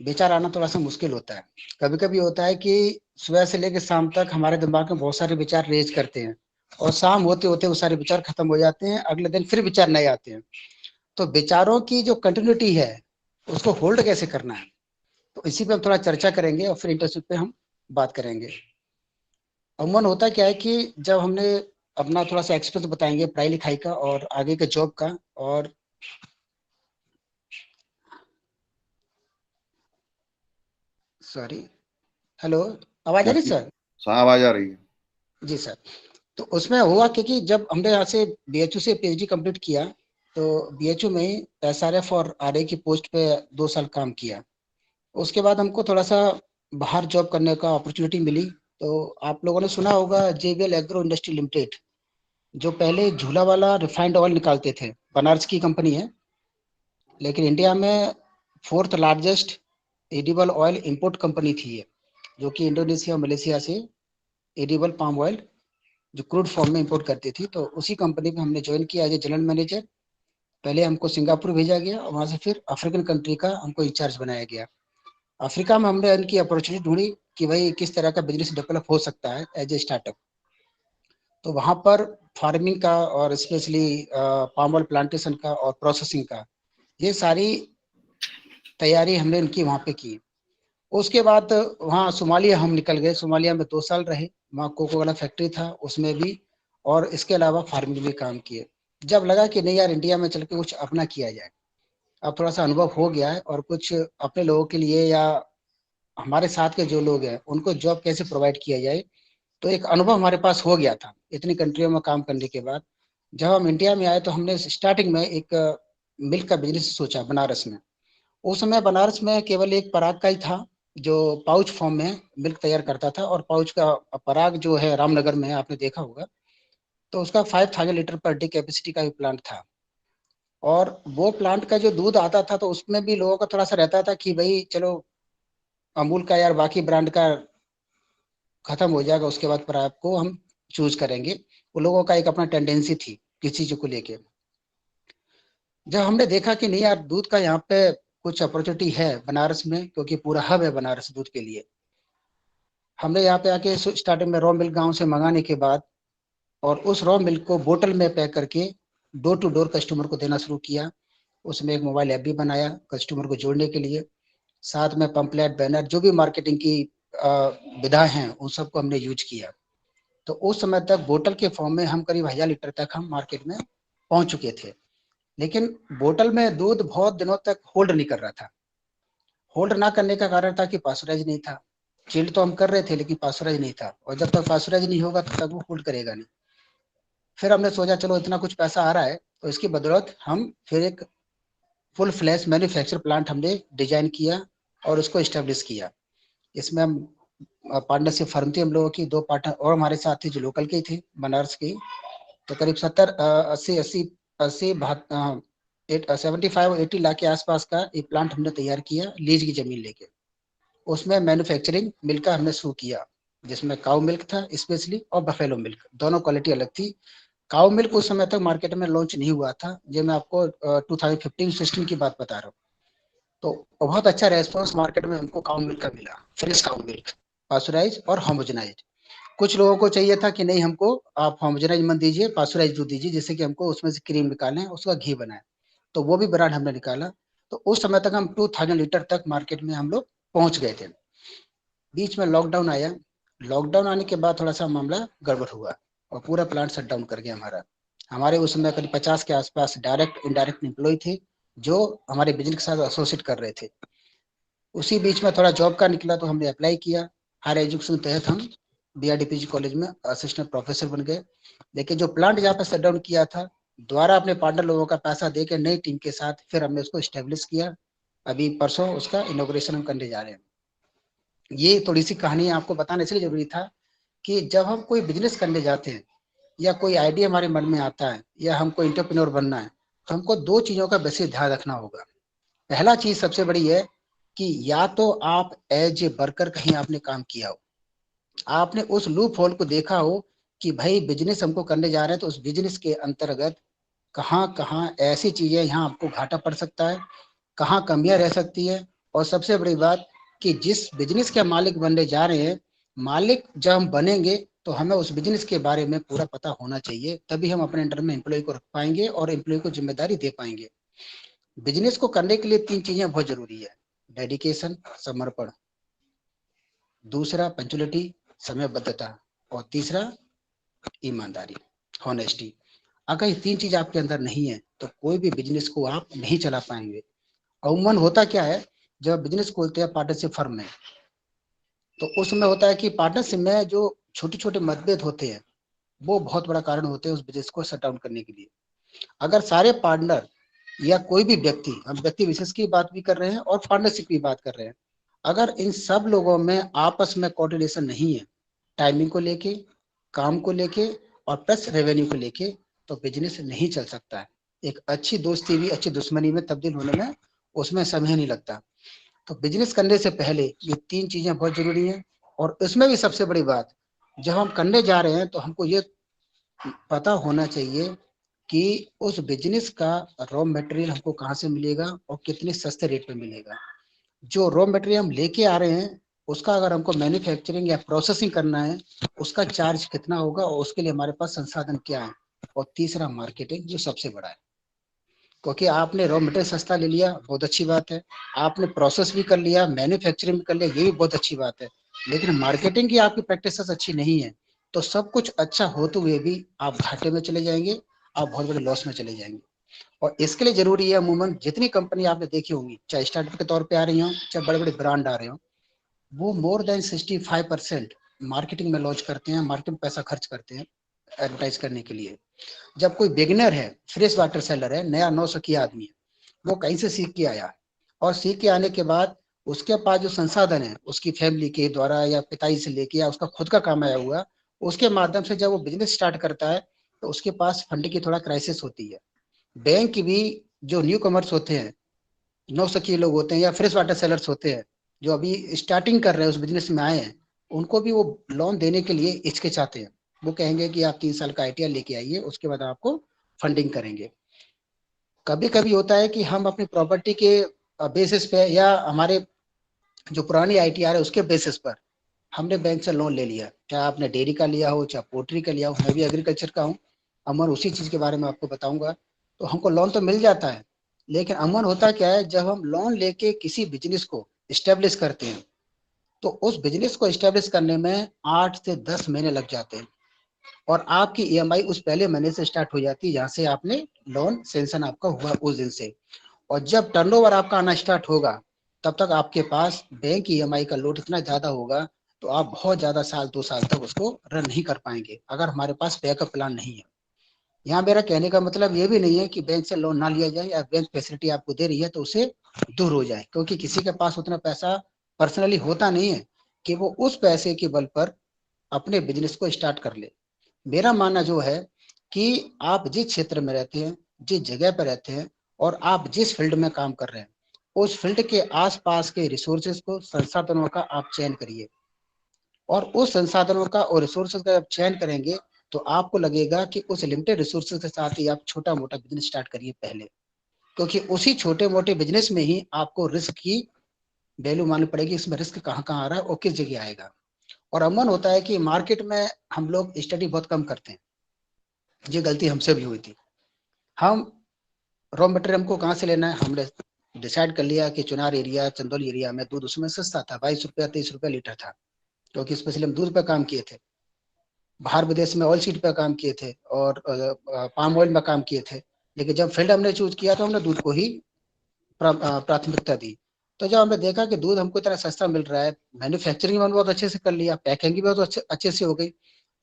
विचार आना थोड़ा सा मुश्किल होता है। कभी कभी होता है कि सुबह से लेकर शाम तक हमारे दिमाग में बहुत सारे विचार रेज करते हैं और शाम होते होते वो सारे विचार खत्म हो जाते हैं, अगले दिन फिर विचार नए आते हैं। तो विचारों की जो कंटिन्यूटी है उसको होल्ड कैसे करना है, तो इसी पे हम थोड़ा चर्चा करेंगे और फिर इंटरव्यू पे हम बात करेंगे। अमूमन होता क्या है कि जब हमने अपना थोड़ा सा एक्सपीरियंस बताएंगे पढ़ाई लिखाई का और आगे के जॉब का, और सॉरी, हेलो, आवाज आ रही सर? आवाज आ रही है जी सर। तो उसमें हुआ क्योंकि जब हमने यहाँ से बीएचयू से पीएचडी कंप्लीट किया तो बीएचयू में एसआरएफ और आरए की पोस्ट पे 2 साल काम किया। उसके बाद हमको थोड़ा सा बाहर जॉब करने का अपॉर्चुनिटी मिली। तो आप लोगों ने सुना होगा जेवीएल एग्रो इंडस्ट्री लिमिटेड, जो पहले झूला वाला रिफाइंड ऑयल निकालते थे, बनारस की कंपनी है, लेकिन इंडिया में 4th largest edible oil import company थी ये, जो कि इंडोनेशिया मलेशिया से एडिबल पाम ऑयल जो क्रूड फॉर्म में इंपोर्ट करती थी। तो उसी कंपनी में हमने ज्वाइन किया एज ए जनरल मैनेजर। पहले हमको सिंगापुर भेजा गया और वहां से फिर अफ्रीकन कंट्री का हमको इंचार्ज बनाया गया। अफ्रीका में हमने इनकी अपॉर्चुनिटी ढूंढी कि भाई किस तरह का बिजनेस डेवलप हो सकता है एज ए स्टार्टअप। तो वहां पर फार्मिंग का और स्पेशली पाम ऑयल प्लांटेशन का और प्रोसेसिंग का ये सारी तैयारी हमने इनकी वहां पे की। उसके बाद वहाँ सोमालिया हम निकल गए। सोमालिया में 2 साल रहे, वहाँ कोको वाला फैक्ट्री था उसमें भी, और इसके अलावा फार्मिंग भी काम किए। जब लगा कि नहीं यार इंडिया में चल के कुछ अपना किया जाए, अब थोड़ा सा अनुभव हो गया है और कुछ अपने लोगों के लिए या हमारे साथ के जो लोग हैं उनको जॉब कैसे प्रोवाइड किया जाए, तो एक अनुभव हमारे पास हो गया था इतनी कंट्रियों में काम करने के बाद। जब हम इंडिया में आए तो हमने स्टार्टिंग में एक मिल्क का बिजनेस सोचा बनारस में। उस समय बनारस में केवल एक पराग का ही था जो पाउच फॉर्म में मिल्क तैयार करता था, और पाउच का पराग जो है रामनगर में है, आपने देखा होगा। तो उसका 5000 लीटर पर डे कैपेसिटी का भी प्लांट था। और वो प्लांट का जो दूध आता था तो उसमें भी लोगों का थोड़ा सा रहता था कि भाई चलो अमूल का यार बाकी ब्रांड का खत्म हो जाएगा उसके बाद पर आपको हम चूज करेंगे। वो लोगों का एक अपना टेंडेंसी थी किसी चीज को लेके। जब हमने देखा कि नहीं यार दूध का यहाँ पे कुछ अपॉर्चुनिटी है बनारस में, क्योंकि पूरा हब है बनारस दूध के लिए, हमने यहाँ पे आके स्टार्टिंग में रॉ मिल्क गांव से मंगाने के बाद और उस रॉ मिल्क को बोतल में पैक करके डोर टू डोर कस्टमर को देना शुरू किया। उसमें एक मोबाइल ऐप भी बनाया कस्टमर को जोड़ने के लिए, साथ में पंपलेट बैनर जो भी मार्केटिंग की विधाएं हैं उन सबको हमने यूज किया। तो उस समय तक बोतल के फॉर्म में हम करीब 1000 लीटर तक हम मार्केट में पहुंच चुके थे। लेकिन बोतल में दूध बहुत दिनों तक होल्ड नहीं कर रहा था। होल्ड ना करने का कारण था कि पास्चराइज नहीं था। चिल्ड तो हम कर रहे थे लेकिन पास्चराइज नहीं था, और जब तक पास्चराइज नहीं होगा तब तक वो होल्ड करेगा नहीं। फिर हमने सोचा चलो इतना कुछ पैसा आ रहा है तो इसकी बदौलत हम फिर एक फुल फ्लैश मैन्युफैक्चर प्लांट हमने डिजाइन किया और उसको स्टेब्लिश किया। इसमें हम पार्टनरशिप फर्म थी हम लोगों की, 2 पार्टनर और हमारे साथ थे जो लोकल के थे बनारस के। तो करीब 75 और 80 लाख के आसपास का एक प्लांट हमने तैयार किया लीज की जमीन लेके। उसमें मैन्युफैक्चरिंग मिल्क का हमने शुरू किया, जिसमें काउ मिल्क था स्पेशली और बफेलो मिल्क, दोनों क्वालिटी अलग थी। काउ मिल्क उस समय तक मार्केट में लॉन्च नहीं हुआ था, जो मैं आपको 2015-16 की बात बता रहा हूँ। तो बहुत अच्छा रेस्पॉन्स मार्केट में हमको काउ मिल्क का मिला, फ्रेश काउ मिल्क, पास्चराइज और होमोजेनाइज। कुछ लोगों को चाहिए था कि नहीं हमको आप होमोजेनाइज मत दीजिए, पास्चराइज दूध दीजिए जिससे कि हमको उसमें से क्रीम निकालें उसका घी बनाए। तो वो भी ब्रांड हमने निकाला। तो उस समय तक हम 2000 लीटर तक मार्केट में हम लोग पहुंच गए थे। बीच में लॉकडाउन आया। लॉकडाउन आने के बाद थोड़ा सा मामला गड़बड़ हुआ और पूरा प्लांट शट डाउन कर गया हमारा। हमारे उस समय करीब 50 के आसपास डायरेक्ट इनडायरेक्ट एम्प्लॉय थे जो हमारे बिजनेस के साथ एसोसिएट कर रहे थे। उसी बीच में थोड़ा जॉब का निकला तो हमने अप्लाई किया। हायर एजुकेशन तहत हम बीआरडीपीजी कॉलेज में असिस्टेंट प्रोफेसर बन गए। लेकिन जो प्लांट जहाँ पर शट डाउन किया था, द्वारा अपने पार्टनर लोगों का पैसा देकर नई टीम के साथ फिर हमने उसको स्टेब्लिश किया। अभी परसों उसका इनॉग्रेशन हम करने जा रहे हैं। ये थोड़ी सी कहानी आपको बताना इसलिए जरूरी था कि जब हम कोई बिजनेस करने जाते हैं या कोई आइडिया हमारे मन में आता है या हमको एंटरप्रेन्योर बनना है, तो हमको 2 चीजों का बेसिक ध्यान रखना होगा। पहला चीज सबसे बड़ी है कि या तो आप एज ए वर्कर कहीं आपने काम किया हो, आपने उस लूप होल को देखा हो कि भाई बिजनेस हमको करने जा रहे हैं तो उस बिजनेस के अंतर्गत कहाँ कहाँ ऐसी चीजें यहाँ आपको घाटा पड़ सकता है, कहाँ कमियां रह सकती है। और सबसे बड़ी बात कि जिस बिजनेस के मालिक बनने जा रहे हैं, मालिक जब हम बनेंगे तो हमें उस बिजनेस के बारे में पूरा पता होना चाहिए, तभी हम अपने अंडर में एम्प्लॉय को रख पाएंगे और एम्प्लॉय को जिम्मेदारी दे पाएंगे। बिजनेस को करने के लिए 3 चीजें बहुत जरूरी है: डेडिकेशन, समर्पण, दूसरा पंचुअलिटी, समयबद्धता, और तीसरा ईमानदारी, हॉनेस्टी। अगर ये 3 चीज आपके अंदर नहीं है तो कोई भी बिजनेस को आप नहीं चला पाएंगे। अमूमन होता क्या है, जब बिजनेस खोलते हैं पार्टनरशिप फर्म में, तो उसमें होता है कि पार्टनरशिप में जो छोटे छोटे मतभेद होते हैं वो बहुत बड़ा कारण होते हैं उस बिजनेस को शट डाउन करने के लिए। अगर सारे पार्टनर या कोई भी व्यक्ति, हम व्यक्ति विशेष की बात भी कर रहे हैं और पार्टनरशिप की बात कर रहे हैं, अगर इन सब लोगों में आपस में कोऑर्डिनेशन नहीं है, टाइमिंग को लेके, काम को लेके और प्लस रेवेन्यू को लेके, तो बिजनेस नहीं चल सकता है। एक अच्छी दोस्ती भी अच्छी दुश्मनी में तब्दील होने में उसमें समय नहीं लगता। तो बिजनेस करने से पहले ये 3 चीजें बहुत जरूरी हैं। और इसमें भी सबसे बड़ी बात, जब हम करने जा रहे हैं तो हमको ये पता होना चाहिए कि उस बिजनेस का रॉ मटेरियल हमको कहाँ से मिलेगा और कितने सस्ते रेट पे मिलेगा। जो रॉ मटेरियल हम लेके आ रहे हैं उसका अगर हमको मैन्युफैक्चरिंग या प्रोसेसिंग करना है, उसका चार्ज कितना होगा और उसके लिए हमारे पास संसाधन क्या है। और तीसरा मार्केटिंग, जो सबसे बड़ा है, क्योंकि आपने रॉ मटेरियल सस्ता ले लिया, बहुत अच्छी बात है, आपने प्रोसेस भी कर लिया, मैन्युफैक्चरिंग भी कर लिया, ये भी बहुत अच्छी बात है, लेकिन मार्केटिंग की आपकी प्रैक्टिस अच्छी नहीं है तो सब कुछ अच्छा होते हुए भी आप घाटे में चले जाएंगे, आप बहुत बड़े लॉस में चले जाएंगे। और इसके लिए जरूरी है, अमूमन जितनी कंपनी आपने देखी होंगी, चाहे स्टार्टअप के तौर पे आ रही हो, चाहे बड़े बड़े ब्रांड आ रहे हो, वो मोर देन 65% मार्केटिंग में लॉन्च करते हैं, मार्केटिंग में पैसा खर्च करते हैं एडवर्टाइज करने के लिए। जब कोई बिगिनर है, फ्रेश वाटर सेलर है, नया 900 की आदमी है, वो कहीं से सीख के आया और सीख के आने के बाद उसके पास जो संसाधन है, उसकी फैमिली के द्वारा या पिताजी से लेके या उसका खुद का कमाया हुआ, उसके माध्यम से जब वो बिजनेस स्टार्ट करता है तो उसके पास फंड की थोड़ा क्राइसिस होती है। बैंक भी, जो न्यू कमर्स होते हैं, 900 के लोग होते हैं या फ्रेश वाटर सेलर्स होते हैं जो अभी स्टार्टिंग कर रहे हैं, उस बिजनेस में आए हैं, उनको भी वो लोन देने के लिए हिचकिचाते हैं। वो कहेंगे कि आप 3 साल का आईटीआर लेके आइए, उसके बाद आपको फंडिंग करेंगे। कभी कभी होता है कि हम अपनी प्रॉपर्टी के बेसिस पे या हमारे जो पुरानी आईटीआर है उसके बेसिस पर हमने बैंक से लोन ले लिया, चाहे आपने डेयरी का लिया हो, चाहे पोल्ट्री का लिया हो, मैं भी एग्रीकल्चर का हूँ, अमन उसी चीज के बारे में आपको बताऊंगा। तो हमको लोन तो मिल जाता है, लेकिन अमन होता क्या है, जब हम लोन लेके किसी बिजनेस को स्टेब्लिश करते हैं तो उस बिजनेस को स्टेब्लिश करने में 8 से 10 महीने लग जाते हैं और आपकी ईएमआई उस पहले महीने से स्टार्ट हो जाती है जहां से आपने लोन सेंशन आपका हुआ उस दिन से। और जब टर्नओवर आपका आना स्टार्ट होगा तब तक आपके पास बैंक ईएमआई का लोड इतना ज्यादा होगा तो आप बहुत ज्यादा साल 2 साल तक उसको रन नहीं कर पाएंगे अगर हमारे पास बैकअप प्लान नहीं है। यहाँ मेरा कहने का मतलब ये भी नहीं है कि बैंक से लोन ना लिया जाए या बैंक फैसिलिटी आपको दे रही है तो उसे दूर हो जाए, क्योंकि किसी के पास उतना पैसा पर्सनली होता नहीं है कि वो उस पैसे के बल पर अपने बिजनेस को स्टार्ट कर ले। मेरा मानना जो है कि आप जिस क्षेत्र में रहते हैं, जिस जगह पर रहते हैं और आप जिस फील्ड में काम कर रहे हैं, उस फील्ड के आसपास के रिसोर्सेज को, संसाधनों का आप चयन करिए और उस संसाधनों का और रिसोर्सेज का आप चयन करेंगे तो आपको लगेगा कि उस लिमिटेड रिसोर्सेज के साथ ही आप छोटा मोटा बिजनेस स्टार्ट करिए पहले, क्योंकि उसी छोटे मोटे बिजनेस में ही आपको रिस्क की वैल्यू मालूम पड़ेगी, इसमें रिस्क कहाँ कहाँ आ रहा है और किस जगह आएगा। और अमन होता है कि मार्केट में हम लोग स्टडी बहुत कम करते हैं, ये गलती हमसे भी हुई थी। हम रॉ मटेरियल हमको कहाँ से लेना है, हमने डिसाइड कर लिया कि चुनार एरिया, चंदौली एरिया में दूध उसमें सस्ता था, 22 रुपया 23 रुपया लीटर था, क्योंकि स्पेशली हम दूध पे काम किए थे। बाहर विदेश में ऑयल सीड पे काम किए थे और पाम ऑयल में काम किए थे, लेकिन जब फील्ड हमने चूज किया तो हमने दूध को ही प्राथमिकता दी। तो जब हमने देखा कि दूध हमको इतना सस्ता मिल रहा है, मैन्युफैक्चरिंग में बहुत अच्छे से कर लिया, पैकिंग भी बहुत अच्छे से हो गई,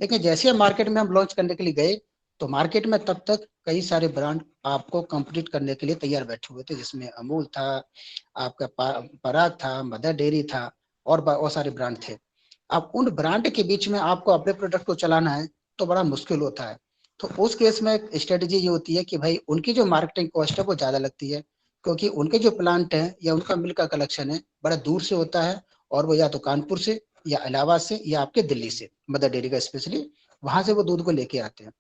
लेकिन जैसे हम मार्केट में हम लॉन्च करने के लिए गए तो मार्केट में तब तक कई सारे ब्रांड आपको कम्पीट करने के लिए तैयार बैठे हुए थे, जिसमें अमूल था, आपका पराग था, मदर डेयरी था और बहुत सारे ब्रांड थे। अब उन ब्रांड के बीच में आपको अपने प्रोडक्ट को चलाना है तो बड़ा मुश्किल होता है। तो उस केस में स्ट्रेटेजी ये होती है कि भाई उनकी जो मार्केटिंग कॉस्ट है वो ज्यादा लगती है, क्योंकि उनके जो प्लांट हैं या उनका मिल्क का कलेक्शन है बड़ा दूर से होता है, और वो या तो कानपुर से या इलाहाबाद से या आपके दिल्ली से, मदर डेयरी का स्पेशली वहां से वो दूध को लेके आते हैं।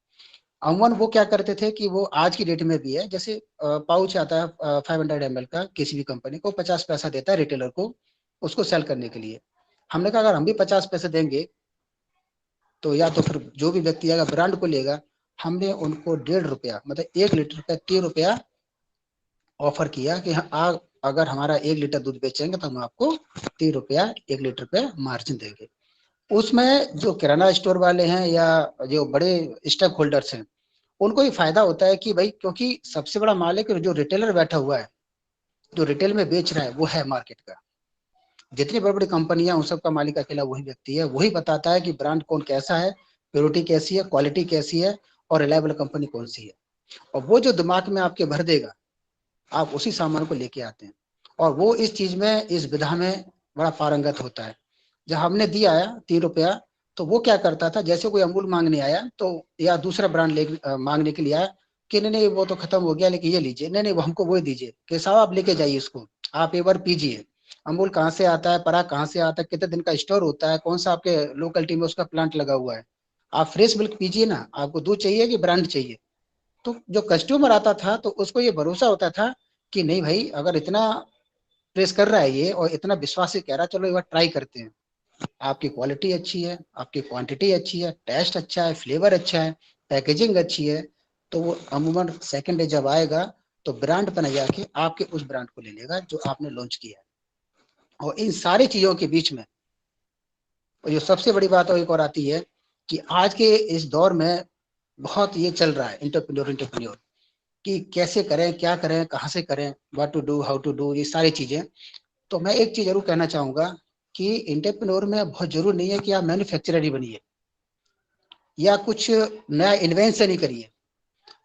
अमूमन वो क्या करते थे कि वो आज की डेट में भी है, जैसे पाउच आता है 500 ml का किसी भी कंपनी को 50 पैसा देता है रिटेलर को उसको सेल करने के लिए। हमने कहा अगर हम भी 50 पैसे देंगे तो या तो फिर जो भी व्यक्ति अगर ब्रांड को लेगा, हमने उनको 1.5 रुपया मतलब 1 लीटर का 3 रुपया ऑफर किया कि हाँ आप अगर हमारा 1 लीटर दूध बेचेंगे तो हम आपको 3 रुपया 1 लीटर पे मार्जिन देंगे। उसमें जो किराना स्टोर वाले हैं या जो बड़े स्टेक होल्डर्स हैं उनको ये फायदा होता है कि भाई क्योंकि सबसे बड़ा मालिक जो रिटेलर बैठा हुआ है, जो रिटेल में बेच रहा है वो है मार्केट का। जितनी बड़ी बड़ी कंपनियां उन सबका मालिक अकेला वही व्यक्ति है, वही बताता है कि ब्रांड कौन कैसा है, प्योरिटी कैसी है, क्वालिटी कैसी है और रिलायबल कंपनी कौन सी है। और वो जो दिमाग में आपके भर देगा आप उसी सामान को लेके आते हैं, और वो इस चीज में इस विधा में बड़ा पारंगत होता है। जब हमने दिया 3 रुपया तो वो क्या करता था, जैसे कोई अमूल मांगने आया तो या दूसरा ब्रांड मांगने के लिए आया कि नहीं नहीं वो तो खत्म हो गया लेकिन ये लीजिए, नहीं नहीं वो हमको वो दीजिए कि साहब आप लेके जाइए इसको, आप एक बार पीजिए। अमूल कहाँ से आता है, पराग कहाँ से आता है, कितने दिन का स्टोर होता है, कौन सा आपके लोकलिटी में उसका प्लांट लगा हुआ है, आप फ्रेश मिल्क पीजिए ना, आपको दूध चाहिए कि ब्रांड चाहिए। तो जो कस्टमर आता था तो उसको ये भरोसा होता था कि नहीं भाई अगर इतना प्रेस कर रहा है ये और इतना विश्वास से कह रहा है, चलो एक बार ट्राई करते हैं। आपकी क्वालिटी अच्छी है, आपकी क्वांटिटी अच्छी है, टेस्ट अच्छा है, फ्लेवर अच्छा है, पैकेजिंग अच्छी है, तो वो अमूमन सेकंड डे जब आएगा तो ब्रांड पर न जाके आपके उस ब्रांड को ले लेगा जो आपने लॉन्च किया है। और इन सारी चीजों के बीच में जो सबसे बड़ी बात और एक और आती है कि आज के इस दौर में बहुत ये चल रहा है इंटरप्रेन्योर कि कैसे करें, क्या करें, कहाँ से करें, what to do, how to do, ये सारी चीजें। तो मैं एक चीज जरूर कहना चाहूंगा कि इंटरप्रेन्योर में बहुत जरूरी नहीं है कि आप मैन्युफैक्चरर ही बनिए या कुछ नया इन्वेंशन ही करिए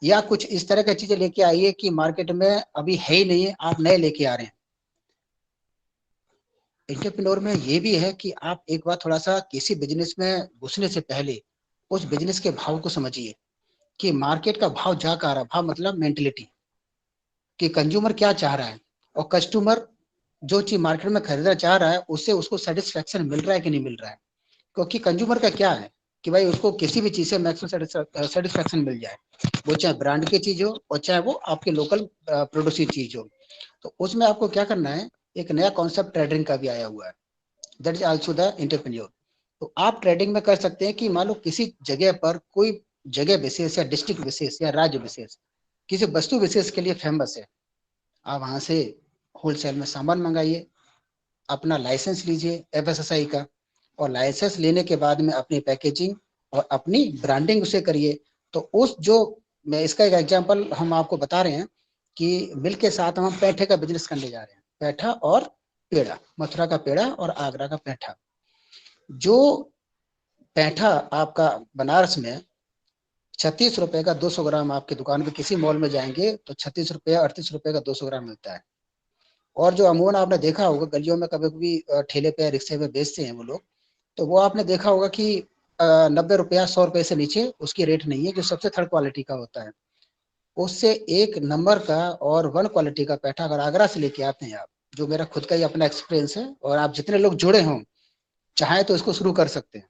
या कुछ इस तरह की चीजें लेके आइए कि मार्केट में अभी है ही नहीं है, आप नए लेके आ रहे हैं। इंटरप्रेन्योर में ये भी है कि आप एक बार थोड़ा सा किसी बिजनेस में घुसने से पहले उस बिजनेस के भाव को समझिए कि मार्केट का भाव जा का रहा, भाव मतलब मेंटेलिटी कि कंज्यूमर क्या चाह रहा है और कस्टमर जो चीज मार्केट में खरीदना चाह रहा है उससे उसको सेटिस्फेक्शन मिल रहा है कि नहीं मिल रहा है। क्योंकि कंज्यूमर का क्या है कि भाई उसको किसी भी चीज से मैक्सिमम सेटिस्फेक्शन मिल जाए, वो चाहे ब्रांड की चीज हो और चाहे वो आपके लोकल प्रोड्यूस चीज हो। तो उसमें आपको क्या करना है, एक नया कॉन्सेप्ट ट्रेडिंग का भी आया हुआ है, that is also the entrepreneur. तो आप ट्रेडिंग में कर सकते हैं कि मान लो किसी जगह पर कोई जगह विशेष या डिस्ट्रिक्ट विशेष या राज्य विशेष किसी वस्तु विशेष के लिए फेमस है, आप वहां से होलसेल में सामान मंगाइए, अपना लाइसेंस लीजिए एफएसएसआई का, और लाइसेंस लेने के बाद में अपनी पैकेजिंग और अपनी ब्रांडिंग उसे करिए। तो उस जो मैं इसका एक एग्जांपल हम आपको बता रहे हैं कि मिल्क के साथ हम पेठे का बिजनेस करने जा रहे हैं, पेठा और पेड़ा, मथुरा का पेड़ा और आगरा का पेठा। जो पेठा आपका बनारस में 36 रुपए का 200 ग्राम, आपकी दुकान पे किसी मॉल में जाएंगे तो 36 रुपया 38 रुपए का 200 ग्राम मिलता है। और जो अमूमन आपने देखा होगा गलियों में कभी कभी ठेले पे रिक्शे पे बेचते हैं वो लोग, तो वो आपने देखा होगा कि 90 रुपया 100 रुपए से नीचे उसकी रेट नहीं है, जो सबसे थर्ड क्वालिटी का होता है। उससे एक नंबर का और वन क्वालिटी का पेठा अगर आगरा से लेके आते हैं आप, जो मेरा खुद का ही अपना एक्सपीरियंस है, और आप जितने लोग जुड़े हों चाहे तो इसको शुरू कर सकते हैं।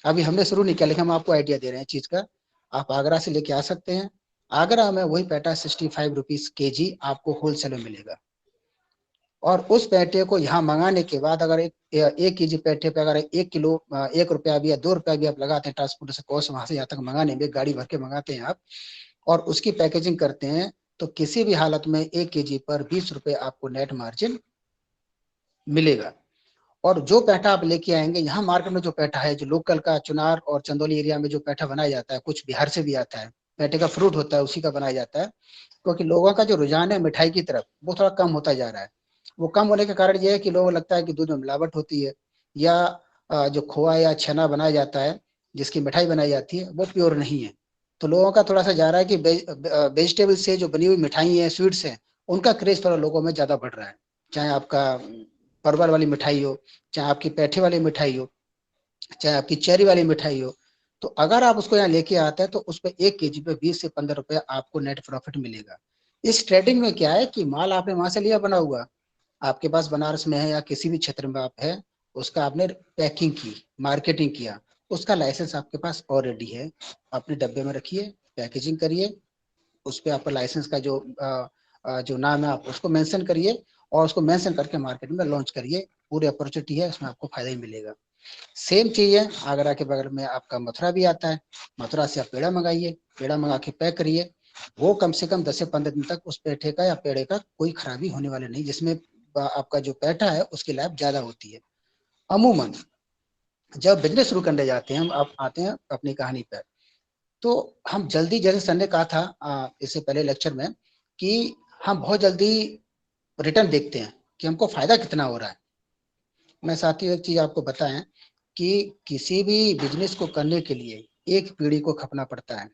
अभी हमने शुरू नहीं किया लेकिन हम आपको आइडिया दे रहे हैं चीज का। आप आगरा से लेके आ सकते हैं, आगरा में वही पेठा 65 रुपीज kg आपको होलसेल में मिलेगा। और उस पेठे को यहाँ मंगाने के बाद अगर एक kg पेठे पे अगर 1 किलो 1 रुपया भी या 2 रुपया भी आप लगाते हैं ट्रांसपोर्टेशन कॉस्ट वहां से यहाँ तक मंगाने में, गाड़ी भर के मंगाते हैं आप और उसकी पैकेजिंग करते हैं, तो किसी भी हालत में 1 kg पर 20 रुपए आपको नेट मार्जिन मिलेगा। और जो पेठा आप लेके आएंगे, यहाँ मार्केट में जो पेठा है, जो लोकल का चुनार और चंदौली एरिया में जो पेठा बनाया जाता है, कुछ बिहार से भी आता है, पेठे का फ्रूट होता है उसी का बनाया जाता है। क्योंकि लोगों का जो रुझान है मिठाई की तरफ वो थोड़ा कम होता जा रहा है। वो कम होने के कारण ये है कि लोगों को लगता है कि दूध में मिलावट होती है, या जो खोआ या छना बनाया जाता है जिसकी मिठाई बनाई जाती है वो प्योर नहीं है। तो लोगों का थोड़ा सा जा रहा है कि वेजिटेबल से जो बनी हुई मिठाई है, स्वीट्स हैं, उनका क्रेज थोड़ा लोगों में ज्यादा बढ़ रहा है। चाहे आपका परवल वाली मिठाई हो, चाहे आपकी पैठे वाली मिठाई हो, चाहे आपकी चेरी वाली मिठाई हो, तो अगर आप उसको यहाँ लेके आते हैं तो उस पर 1 kg पे 20 से 15 रुपए आपको नेट प्रॉफिट मिलेगा। इस ट्रेडिंग में क्या है कि माल आपने वहां से लिया बना हुआ, आपके पास बनारस में है या किसी भी क्षेत्र में आप है, उसका आपने पैकिंग की, मार्केटिंग किया, उसका लाइसेंस आपके पास ऑलरेडी है, अपने डब्बे में रखिए, पैकेजिंग करिए, उस पे आपका लाइसेंस का जो नाम है आप उसको मेंशन करिए और उसको मेंशन करके मार्केट में लॉन्च करिए, पूरी अपॉर्चुनिटी है, उसमें आपको फायदा ही मिलेगा। सेम चीज है, आगरा के बगल में आपका मथुरा भी आता है, मथुरा से आप पेड़ा मंगाइए, पेड़ा मंगा के पैक करिए, वो कम से कम 10 से 15 दिन तक उस पेठे का या पेड़े का कोई खराबी होने वाले नहीं, जिसमें आपका जो पेठा है उसकी लाइफ ज्यादा होती है। अमूमन जब बिजनेस शुरू करने जाते हैं हम, आप आते हैं अपनी कहानी पर, तो हम जल्दी, जैसे सर ने कहा था इससे पहले लेक्चर में, कि हम बहुत जल्दी रिटर्न देखते हैं कि हमको फायदा कितना हो रहा है। मैं साथियों एक चीज आपको बताएं कि किसी भी बिजनेस को करने के लिए एक पीढ़ी को खपना पड़ता है,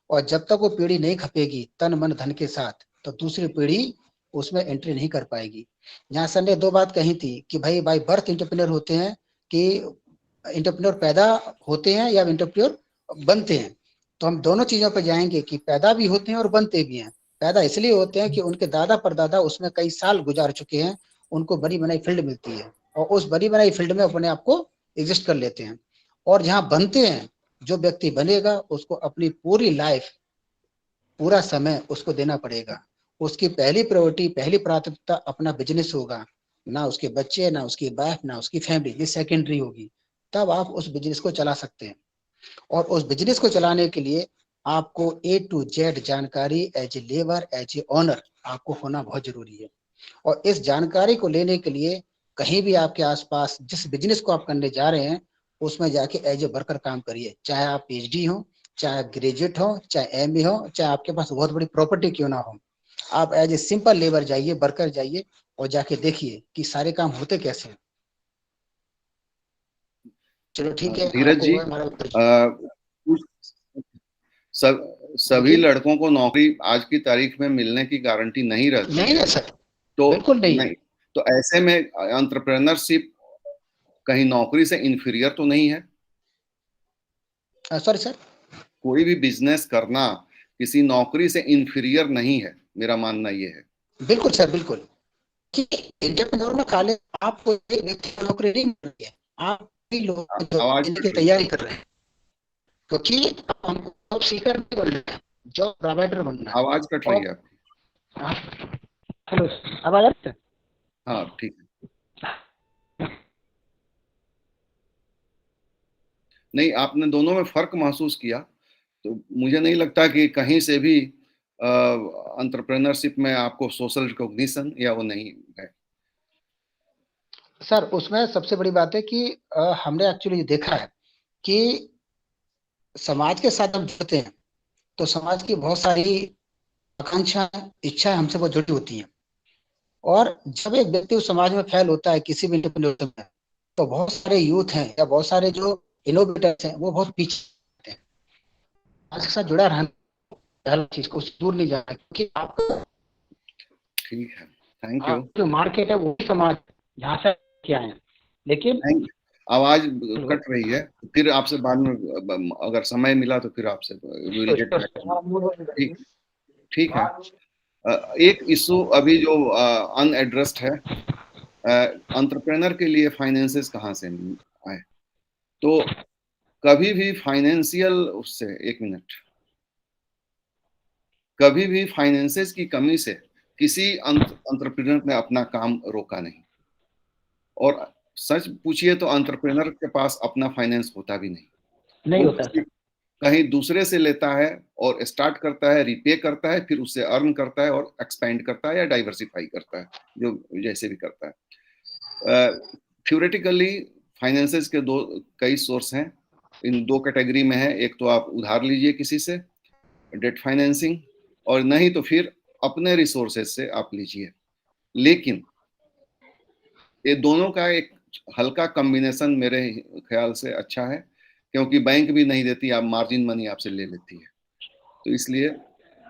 और जब तक वो पीढ़ी नहीं खपेगी तन मन धन के साथ, तो दूसरी पीढ़ी उसमें एंट्री नहीं कर पाएगी। यहाँ सर ने दो बात कही थी कि भाई बाय बर्थ एंटरप्रेन्योर होते हैं, कि एंटरप्रेन्योर पैदा होते हैं या एंटरप्रेन्योर बनते हैं। तो हम दोनों चीजों पर जाएंगे कि पैदा भी होते हैं और बनते भी हैं। पैदा इसलिए होते हैं कि उनके दादा परदादा उसमें कई साल गुजार चुके हैं, उनको बनी बनाई फील्ड मिलती है और उस बनी बनाई फील्ड में अपने आप को एग्जिस्ट कर लेते हैं। और जहां बनते हैं, जो व्यक्ति बनेगा उसको अपनी पूरी लाइफ, पूरा समय उसको देना पड़ेगा, उसकी पहली प्रायोरिटी, पहली प्राथमिकता अपना बिजनेस होगा, ना उसके बच्चे, ना उसकी वाइफ, ना उसकी फैमिली, ये सेकेंडरी होगी। तब आप उस बिजनेस को चला सकते हैं, और उस बिजनेस को चलाने के लिए आपको A to Z जानकारी as a labour, as a owner आपको होना बहुत जरूरी है। और इस जानकारी को लेने के लिए कहीं भी आपके आसपास जिस बिजनेस को आप करने जा रहे हैं उसमें जाके एज ए वर्कर काम करिए, चाहे आप PhD हो, चाहे ग्रेजुएट हो, चाहे MA हो, चाहे आपके पास बहुत बड़ी प्रॉपर्टी क्यों ना हो, आप एज ए सिंपल लेबर जाइए, वर्कर जाइए, और जाके देखिए कि सारे काम होते कैसे हैं। चलो ठीक है, धीरज आपको जी, हुआ हमारा उत्तर। सभी लड़कों को नौकरी आज की तारीख में मिलने की गारंटी नहीं रहती नहीं है, है सर, तो बिल्कुल नहीं। तो ऐसे में एंटरप्रेन्योरशिप कहीं नौकरी से इंफीरियर तो नहीं है? सॉरी सर, कोई भी बिजनेस करना किसी नौकरी से इंफीरियर नहीं है, मेरा मानना ये है। बिल्कुल सर, बिल्कुल, कि एंटरप्रेन्योर में खाली आपको एक व्यक्ति की नौकरी नहीं मिल रही है, आप भी लोग जो आवाज इनकी तैयारी कर रहे हैं, क्योंकि हमको जॉब सीकर नहीं बनना है, जॉब प्रोवाइडर बनना है। आवाज कट रही है आपकी। हेलो, आवाज आ रही है? हाँ ठीक है। नहीं, आपने दोनों में फर्क महसूस किया, तो मुझे नहीं लगता कि कहीं से भी एंटरप्रेन्योरशिप में आपको सोशल रिकॉग्निशन या वो नहीं है। सर उसमें सबसे बड़ी बात है कि हमने एक्चुअली देखा है कि समाज के साथ जब जुड़ते हैं तो समाज की बहुत सारी आकांक्षा, इच्छाएं हमसे बहुत जुड़ी होती हैं, और जब एक व्यक्ति उस समाज में फैल होता है किसी भी एंटरप्रेन्योरशिप में, तो बहुत सारे यूथ हैं या बहुत सारे जो इनोवेटर्स हैं वो बहुत पीछे रहते हैं। आज के साथ जुड़ा रहना चीज को दूर नहीं जाना, क्योंकि आपका ठीक है, थैंक यू। जो मार्केट है वो समाज यहाँ से क्या है, लेकिन आवाज कट रही है, फिर आपसे बाद में अगर समय मिला तो फिर आपसे ठीक है। एक इशू अभी जो अनएड्रेस्ड है, एंटरप्रेनर के लिए फाइनेंसेस कहाँ से आए? तो कभी भी फाइनेंशियल उससे, एक मिनट, कभी भी फाइनेंसेस की कमी से किसी एंटरप्रेन्योर ने अपना काम रोका नहीं, और सच पूछिए तो एंटरप्रेन्योर के पास अपना फाइनेंस होता भी नहीं होता, कहीं दूसरे से लेता है और स्टार्ट करता है, रिपे करता है, फिर उससे अर्न करता है और एक्सपेंड करता है या डाइवर्सिफाई करता है, जो जैसे भी करता है। थ्योरेटिकली फाइनेंसेस के कई सोर्स हैं, इन दो कैटेगरी में है, एक तो आप उधार लीजिए किसी से, डेट फाइनेंसिंग, और नहीं तो फिर अपने रिसोर्सेज से आप लीजिए। लेकिन ये दोनों का एक हल्का कॉम्बिनेशन मेरे ख्याल से अच्छा है, क्योंकि बैंक भी नहीं देती, आप मार्जिन मनी आपसे ले लेती है, तो इसलिए।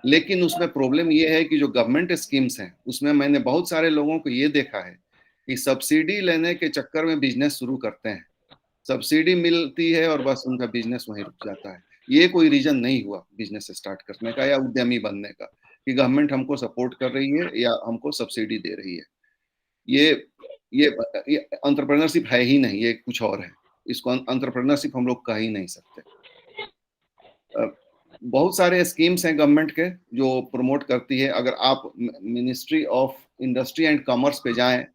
लेकिन उसमें प्रॉब्लम ये है कि जो गवर्नमेंट स्कीम्स हैं उसमें मैंने बहुत सारे लोगों को ये देखा है कि सब्सिडी लेने के चक्कर में बिजनेस शुरू करते हैं, सब्सिडी मिलती है और बस उनका बिजनेस वहीं रुक जाता है। ये कोई रीजन नहीं हुआ बिजनेस स्टार्ट करने का या उद्यमी बनने का। कि गवर्नमेंट हमको सपोर्ट कर रही है या हमको सब्सिडी दे रही है। ये ये एंटरप्रेन्योरशिप है ही नहीं, ये कुछ और है। इसको एंटरप्रेन्योरशिप हम लोग कह ही नहीं सकते। बहुत सारे स्कीम्स हैं गवर्नमेंट के जो प्रमोट करती है। अगर आप ministry of industry and commerce पे जाएं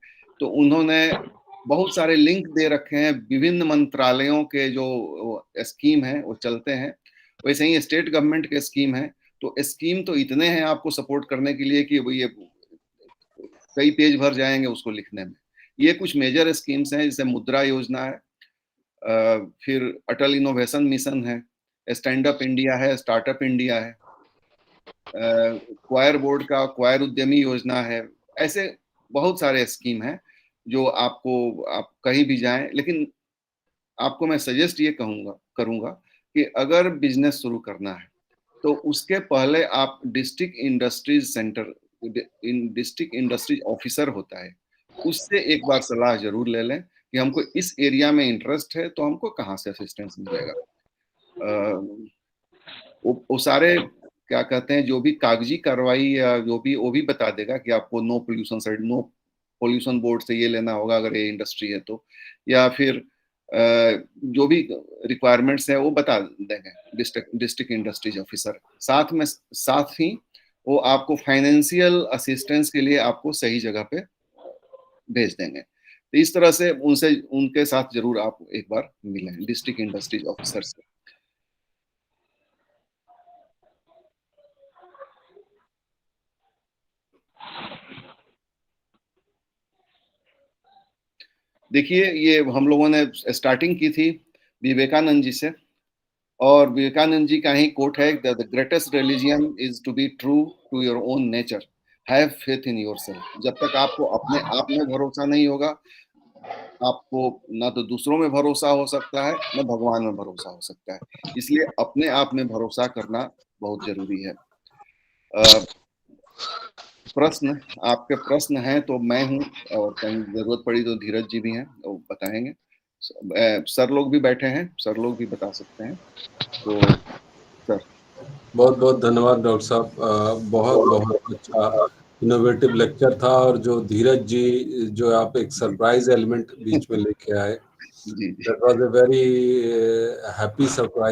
तो उन्होंने बहुत सारे लिंक दे रखे हैं, विभिन्न मंत्रालयों के जो स्कीम है वो चलते हैं। वैसे ही स्टेट गवर्नमेंट के स्कीम है, तो स्कीम तो इतने हैं आपको सपोर्ट करने के लिए कि वो ये कई पेज भर जाएंगे उसको लिखने में। ये कुछ मेजर स्कीम्स हैं, जैसे मुद्रा योजना है, फिर अटल इनोवेशन मिशन है, स्टैंड अप इंडिया है, स्टार्टअप इंडिया है, क्वायर बोर्ड का क्वायर उद्यमी योजना है। ऐसे बहुत सारे स्कीम हैं जो आपको, आप कहीं भी जाएं, लेकिन आपको मैं सजेस्ट ये करूंगा कि अगर बिजनेस शुरू करना है तो उसके पहले आप district industries centre, district industries officer होता है, उससे एक बार सलाह जरूर ले लें कि हमको इस एरिया में इंटरेस्ट है तो हमको कहाँ से असिस्टेंस मिलेगा। वो सारे क्या कहते हैं, जो भी कागजी कार्रवाई या जो भी, वो भी बता देगा कि आपको नो पोल्यूशन बोर्ड से ये लेना होगा अगर ये इंडस्ट्री है तो, या फिर जो भी रिक्वायरमेंट्स है वो बता देंगे डिस्ट्रिक्ट इंडस्ट्रीज ऑफिसर। साथ ही वो आपको फाइनेंशियल असिस्टेंस के लिए आपको सही जगह पे भेज देंगे। तो इस तरह से उनके साथ जरूर आप एक बार मिलें, डिस्ट्रिक्ट इंडस्ट्रीज ऑफिसर से। देखिए, ये हम लोगों ने स्टार्टिंग की थी विवेकानंद जी से, और विवेकानंद जी का ही कोट है, the greatest religion is to be true to your own nature, have faith in yourself. जब तक आपको अपने आप में भरोसा नहीं होगा, आपको ना तो दूसरों में भरोसा हो सकता है, ना भगवान में भरोसा हो सकता है। इसलिए अपने आप में भरोसा करना बहुत जरूरी है। आपके प्रश्न हैं तो मैं हूँ, और कहीं जरूरत पड़ी तो धीरज जी भी हैं, वो बताएंगे। सर लोग भी बैठे हैं, सर लोग भी बता सकते हैं। तो सर, बहुत बहुत धन्यवाद डॉक्टर साहब, बहुत बहुत अच्छा इनोवेटिव लेक्चर था। और जो धीरज जी, जो आप एक सरप्राइज एलिमेंट बीच में लेके आए, जी that was a very happy surprise.